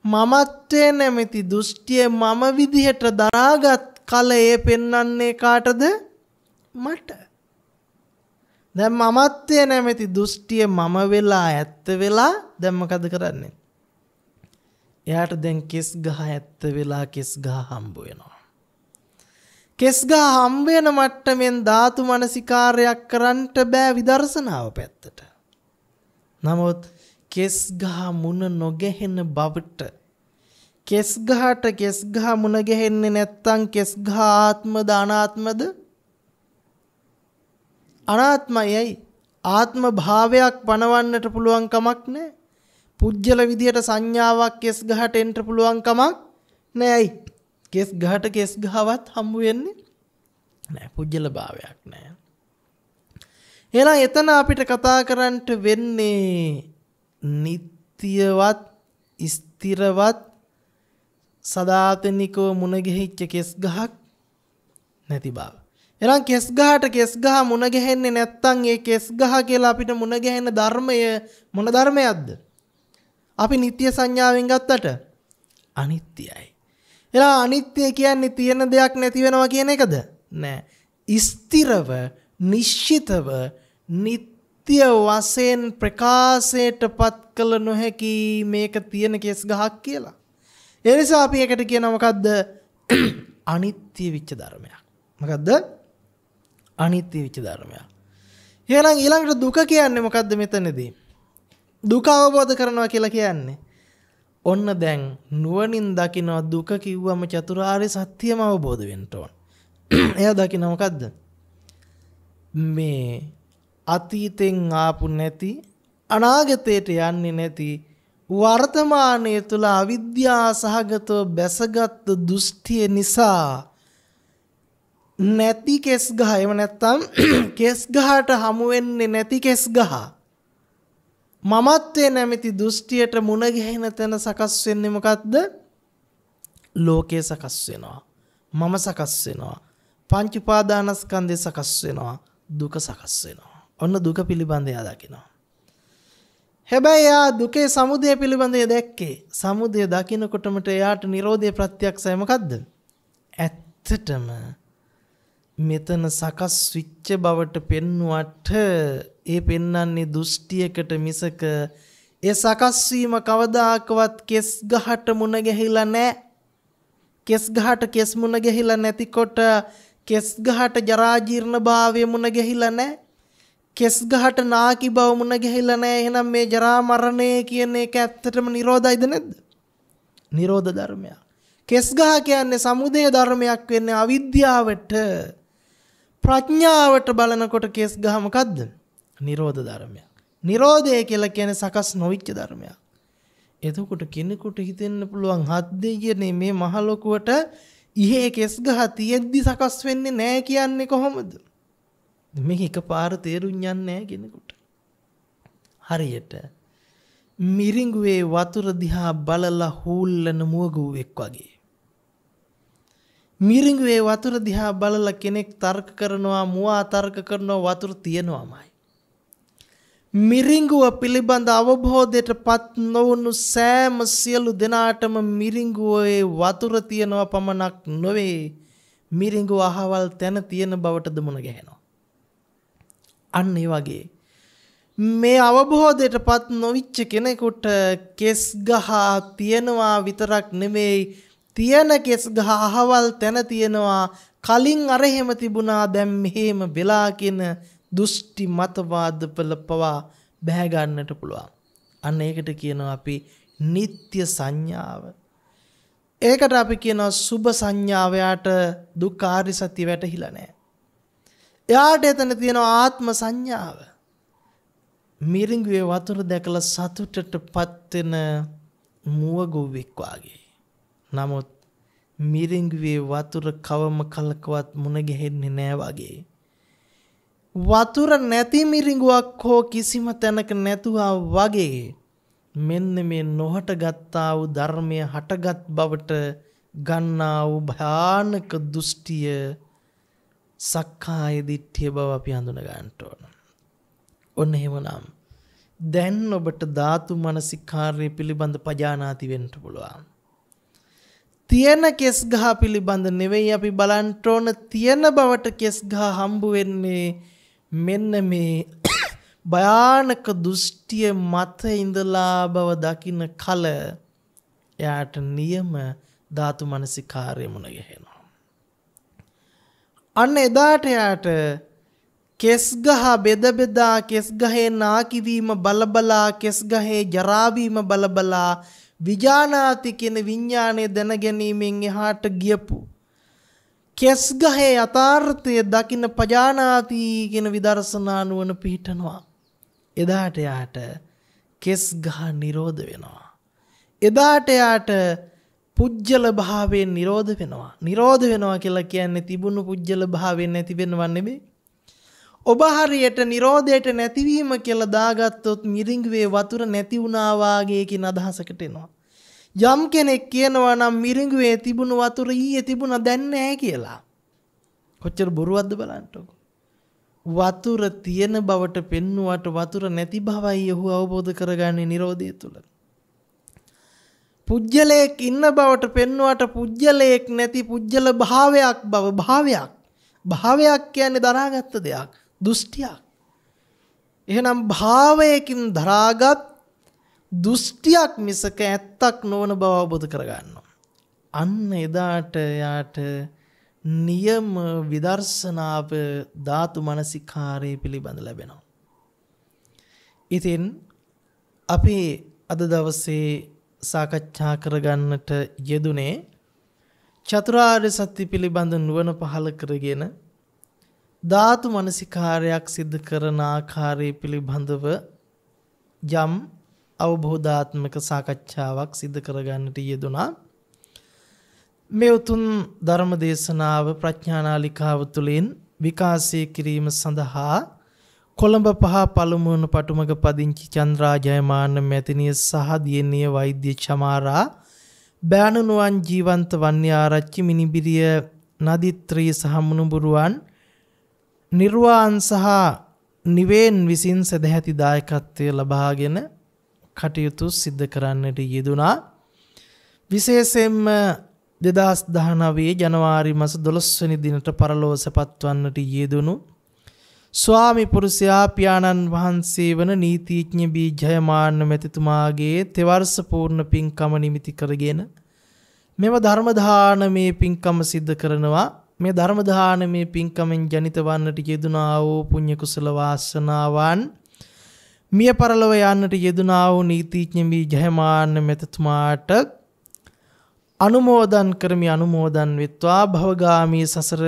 මමත්වයේ නැමැති දෘෂ්ටිය මම විදිහට දරාගත් කල ඒ පෙන්වන්නේ කාටද? මට. දැන් මමත්වයේ නැමැති දෘෂ්ටිය මම වෙලා ඇත්ත වෙලා දැන් මොකද කරන්නේ? එයාට දැන් කෙස් ගහ ඇත්ත වෙලා කෙස් ගහ හම්බ වෙනවා. කෙස් ගහ හම්බ වෙන මට්ටමින් ධාතු මනසිකාරයක් කරන්නට බෑ විදර්ශනාව පැත්තට. නමුත් කෙස් ගහ මුණ නොගැහෙන බවට කෙස් ගහට කෙස් ගහ මුණ ගැහෙන්නේ නැත්තම් කෙස් ගහ ආත්මද අනාත්මද? අනාත්මයයි. ආත්ම භාවයක් පනවන්නට පුළුවන් කමක් නැහැ. පුජ්‍යල විදියට සංඥාවක් කෙස් ගහට එන්න පුළුවන් කමක් නැහැයි. කෙස් ගහට කෙස් ගහවත් හම්බ වෙන්නේ නැහැ. පුජ්‍යල භාවයක් නැහැ. එහෙනම් එතන අපිට කතා කරන්නට වෙන්නේ නිට්ටියවත් ස්ථිරවත් සදාතනිකව මුණ ගැහිච්ච කෙස් ගහක් නැති බව. එහෙනම් කෙස් ගහට කෙස් ගහ මුණ ගැහෙන්නේ නැත්තම් ඒ කෙස් ගහ කියලා අපිට මුණ ගැහෙන ධර්මය මොන ධර්මයක්ද? අපි නිට්ටය සංඥාවෙන් ගත්තට අනිත්‍යයි. එහෙනම් අනිත්‍ය කියන්නේ තියෙන දෙයක් නැති වෙනවා කියන එකද? නෑ. ස්ථිරව, නිශ්චිතව, නිට්ටය වශයෙන් ප්‍රකාශයටපත් කළ නොහැකි මේක තියෙන කෙස් ගහක් කියලා. ඒ නිසා අපි එකට කියනවා මොකද්ද? අනිත්‍ය විච්ච ධර්මයක්. මොකද්ද? අනිත්‍ය විච්ච ධර්මයක්. එහෙනම් ඊළඟට දුක කියන්නේ මොකද්ද මෙතනදී? දුක අවබෝධ කරනවා කියලා කියන්නේ ඔන්න දැන් නුවණින් දකිනවා දුක කිව්වම චතුරාර්ය සත්‍යම අවබෝධ වෙන්න ඕන. එයා දකිනවා මොකද්ද? මේ අතීතෙන් ආපු නැති අනාගතයට යන්නේ නැති වර්තමානයේ තුල අවිද්‍යා සහගතව බැසගත් දෘෂ්ටිය නිසා නැති කෙස් ගහ එව නැත්තම් කෙස් ගහට හමු වෙන්නේ නැති කෙස් ගහ මමත්වේ නැමැති දෘෂ්ටියට මුණ ගැහෙන තැන සකස් වෙන්නේ මොකද්ද? ලෝකේ සකස් වෙනවා. මම සකස් වෙනවා. පංච උපාදානස්කන්ධය සකස් වෙනවා. දුක සකස් වෙනවා. ඔන්න දුක පිළිබඳ එයා දකිනවා. හැබැයි එයා දුකේ සමුදය පිළිබඳව දැක්කේ. සමුදය දකින්නකොටමට එයාට නිරෝධය ප්‍රත්‍යක්ෂයි මොකද්ද? ඇත්තටම මෙතන සකස් විච්ච බවට පෙන්වුවට ඒ පෙන්වන්නේ දෘෂ්ටියකට මිසක ඒ සකස් වීම කවදාකවත් කෙස් ගහට මුණ ගැහිලා නැහැ. කෙස් ගහට කෙස් මුණ ගැහිලා නැතිකොට කෙස් ගහට ජරා ජීර්ණ භාවය මුණ ගැහිලා නැහැ. කෙස් ගහට නාකි බව මුණ ගැහිලා නැහැ. එහෙනම් මේ ජරා මරණය කියන එක ඇත්තටම නිරෝධයිද නැද්ද? නිරෝධ ධර්මයක්. කෙස් ගහ කියන්නේ සමුදය ධර්මයක් වෙන්නේ අවිද්‍යාවට. ප්‍රඥාවට බලනකොට කෙස් ගහ මොකද්ද? නිරෝධ ධර්මයක්. නිරෝධය කියලා කියන්නේ සකස් නොවිච්ච ධර්මයක්. එතකොට කෙනෙකුට හිතෙන්න පුළුවන් හත් දෙයියනේ මේ මහ ලොකුවට ඉහේ කෙස් ගහ තියෙද්දි සකස් වෙන්නේ නැහැ කියන්නේ කොහොමද? මේක එකපාර තේරුම් යන්නේ නැහැ කෙනෙකුට. හරියට මිරිඟුවේ වතුර දිහා බලලා හූල්ලන මුවගුවෙක් වගේ. මිරිඟුවේ වතුර දිහා බලලා කෙනෙක් තර්ක කරනවා, මුවා තර්ක කරනවා වතුර තියෙනවාමයි. මිරිඟුව පිළිබඳ අවබෝධයටපත් නොවුණු සෑම සියලු දෙනාටම මිරිඟුවේ වතුර තියෙනවා පමණක් නොවේ, මිරිඟුව අහවල් තැන තියෙන බවටද මුණ ගැහෙනවා. අන්න ඒ වගේ මේ අවබෝධයටපත් නොවිච්ච කෙනෙකුට කෙස් ගහ තියෙනවා විතරක් නෙමෙයි, තියෙන කෙස් ගහ අහවල් තැන තියෙනවා, කලින් අර එහෙම තිබුණා දැන් මෙහෙම වෙලා කියන දෘෂ්ටි මතවාද පවා බැහැ ගන්නට පුළුවන්. අන්න ඒකට කියනවා අපි නිත්‍ය සංඥාව. ඒකට අපි කියනවා සුභ සංඥාව. යාට දුක්ඛාරි සත්‍ය වැටහිලා නැහැ. එයාට එතන තියෙනවා ආත්ම සංඥාව. මිරිඟුවේ වතුර දැකලා සතුටටපත් වෙන මුවගොවෙක් වාගේ. නමුත් මිරිඟුවේ වතුර කවම කලකවත් මුණ ගැහෙන්නේ නැහැ වගේ. වතුර නැති මිරිඟුවක් හෝ කිසිම තැනක නැතුවා වගේ මෙන්න මේ නොහට ගත්තා වූ ධර්මය හටගත් බවට ගන්නා වූ භයානක දෘෂ්ටිය සක්කාය දිට්ඨිය බව අපි හඳුන ගන්න ඕන. ඔන්න එහෙමනම් දැන් ඔබට ධාතු මනසිකාර්ය පිළිබඳ පජානාති වෙන්න පුළුවන්. තියෙන කෙස් ගහ පිළිබඳ නෙවෙයි අපි බලන්න ඕන, තියෙන බවට කෙස් ගහ හම්බ වෙන්නේ මෙන්න මේ භයානක දෘෂ්ටිය මත ඉඳලා බව දකින්න කල එයාට නියම ධාතු මනසිකාරය මුණ ගැහෙනවා. අන්න එදාට එයාට කෙස් ගහ බෙද බෙදා කෙස් ගහේ නාකිවීම බලබලා කෙස් ගහේ ජරාවීම බලබලා විජානාති කියන විඥාණය දැන ගැනීමෙන් එහාට ගියපු කෙස් ගහේ යථාර්ථය දකින්න පජානාති කියන විදර්ශනා නුවණ පිහිටනවා. එදාට යාට කෙස් ගහ නිරෝධ වෙනවා. එදාට යාට පුජ්‍යල භාවයෙන් නිරෝධ වෙනවා. නිරෝධ වෙනවා කියලා කියන්නේ තිබුණු පුජ්‍යල භාවයෙන් නැති වෙනව නෙමෙයි. ඔබ හරියට නිරෝධයට නැතිවීම කියලා දාගත්තොත් මිරිඟුවේ වතුර නැති වුණා වාගේ කියන අදහසකට එනවා. යම් කෙනෙක් කියනවා නම් මිරිඟුවේ තිබුණු වතුර ඊයේ තිබුණා දැන් නැහැ කියලා. කොච්චර බොරුවක්ද බලන්නකො. වතුර තියෙන බවට පෙන්නුවට වතුර නැති බවයි ඔහු අවබෝධ කරගන්නේ නිරෝධය තුල. පුජ්‍යලයක් ඉන්න බවට පෙන්නුවට පුජ්‍යලයක් නැති පුජ්‍යල භාවයක් බව භාවයක්. භාවයක් කියන්නේ දරාගත්ත දෙයක්. දෘෂ්ටියක්. එහෙනම් භාවයකින් දරාගත් දෘෂ්ටියක් මිසක ඇත්තක් නොවන බව අවබෝධ කරගන්නවා. අන්න එදාට යාට නියම විදර්ශනාව ධාතු මනසිකාරය පිළිබඳ ලැබෙනවා. ඉතින් අපි අද දවසේ සාකච්ඡා කරගන්නට යෙදුනේ චතුරාර්ය සත්‍ය පිළිබඳ නුවණ පහළ කරගෙන ධාතු මනසිකාරයක් සිදු කරන ආකාරය පිළිබඳව යම් අවබෝධාත්මක සාකච්ඡාවක් සිදු කරගන්නට යෙදුණා. මේ උතුම් ධර්ම දේශනාව ප්‍රඥානාලිකාව තුළින් විකාශය කිරීම සඳහා කොළඹ 5 පළමුවන පටුමග පදිංචි චන්ද්‍රා ජයමාන මැතිනිය සහ දියණිය වෛද්‍ය චමාරා බෑණනුවන් ජීවන්ත වන්‍ය ආරච්චි මිනිබිරිය නදිත්‍රී සහ මුණුබුරුවන් නිර්වාන් සහ නිවේන් විසින් සදැහැති දායකත්වය ලබාගෙන කටයුතු සිද්ධ කරන්නට යෙදුණා. විශේෂයෙන්ම 2019 ජනවාරි මාස 12 වෙනි දිනට පරලෝව සපත්වන්නට යෙදුණු ස්වාමි පුරුෂයා පියාණන් වහන්සේ වන නීතිඥ බී ජයමාන්න මැතිතුමාගේ තෙවර්ෂ පූර්ණ පින්කම නිමිති කරගෙන මෙම ධර්ම දානමේ පින්කම සිද්ධ කරනවා. මේ ධර්ම දානමේ පින්කමෙන් ජනිත වන්නට යෙදුනා වූ පුණ්‍ය කුසල වාසනාවන් මිය පරලොව යන්නට යෙදුනා වූ නීතිඥ බී ජයමාන්න මැතිතුමාට අනුමෝදන් කරමි. අනුමෝදන් වෙත්වා භවගාමී සසර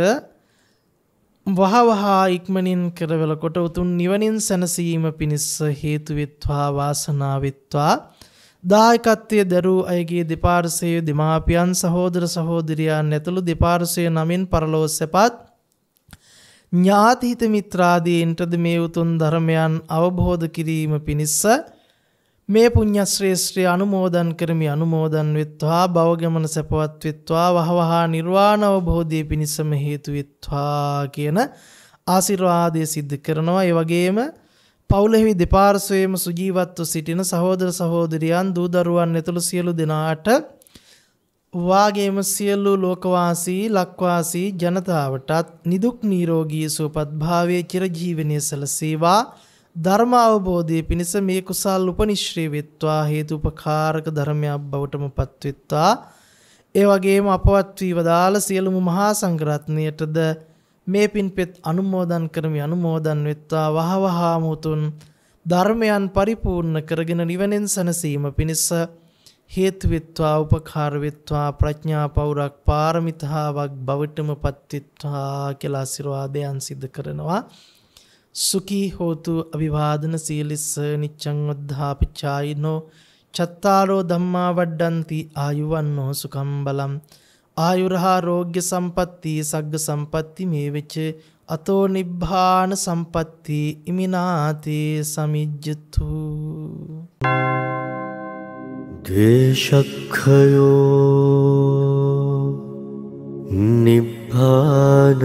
වහවහා ඉක්මනින් කරවල කොට උතුම් නිවනින් සැනසීම පිණිස හේතු වෙත්වා වාසනාව වෙත්වා. දායකත්වයේ දරූ අයගේ දෙපාර්ශ්වයේ දෙමාපියන් සහෝදර සහෝදරියන් ඇතුළු දෙපාර්ශ්වයේ නමින් පරලොව සැපත් ඥාතිහිත මිත්‍රාදීන්ටද මේ උතුම් ධර්මයන් අවබෝධ කිරීම පිණිස මේ පුණ්‍ය ශ්‍රේෂ්ඨය අනුමෝදන් කරමි. අනුමෝදන් වෙත්වා භවගමන සැපවත් වෙත්වා වහවහා නිර්වාණ අවබෝධය පිණිසම හේතු වෙත්වා කියන ආශිර්වාදය සිද්ධ කරනවා. ඒ වගේම පවුලෙහි දෙපාර්ශ්වයේම සුජීවත්ව සිටින සහෝදර සහෝදරියන් දූ දරුවන් ඇතුළු සියලු දෙනාට වාගේම සියලු ලෝකවාසී ලක්වාසී ජනතාවටත් නිදුක් නිරෝගී සුවපත් භාවයේ චිරජීවනයේ සැලසේවා. ධර්ම අවබෝධයේ පිණිස මේ කුසල් උපනිශ්‍රේ වෙත්වා හේතුපකාරක ධර්මයක් බවටම පත් වෙත්වා. ඒ වගේම අපවත් වී වදාළ සියලුම මහා සංඝරත්නයටද මේ පින්පෙත් අනුමෝදන් කරමි. අනුමෝදන් වෙත්වා වහවහා මුතුන් ධර්මයන් පරිපූර්ණ කරගෙන නිවනෙන් සැනසීම පිණිස හේතු වෙත්වා උපකාර වෙත්වා ප්‍රඥා පෞරක් පාරමිතාවක් බවටම පත් වෙත්වා කියලා ආශිර්වාදයන් සිදු කරනවා. සුඛී හෝතු අභිවාදන සීලිස්ස නිච්ඡං වද්ධාපචායිනෝ චත්තාරෝ ධම්මා වඩ්ඩಂತಿ ආයුවන්නෝ සුඛම් බලම් ආයුරාෝග්‍ය සම්පatti සග්ග සම්පatti මේ වෙච අතෝ නිබ්බාන සම්පatti ඉමිනාති සමිජ්ජතු. දේශක්ඛයෝ නිබ්බානං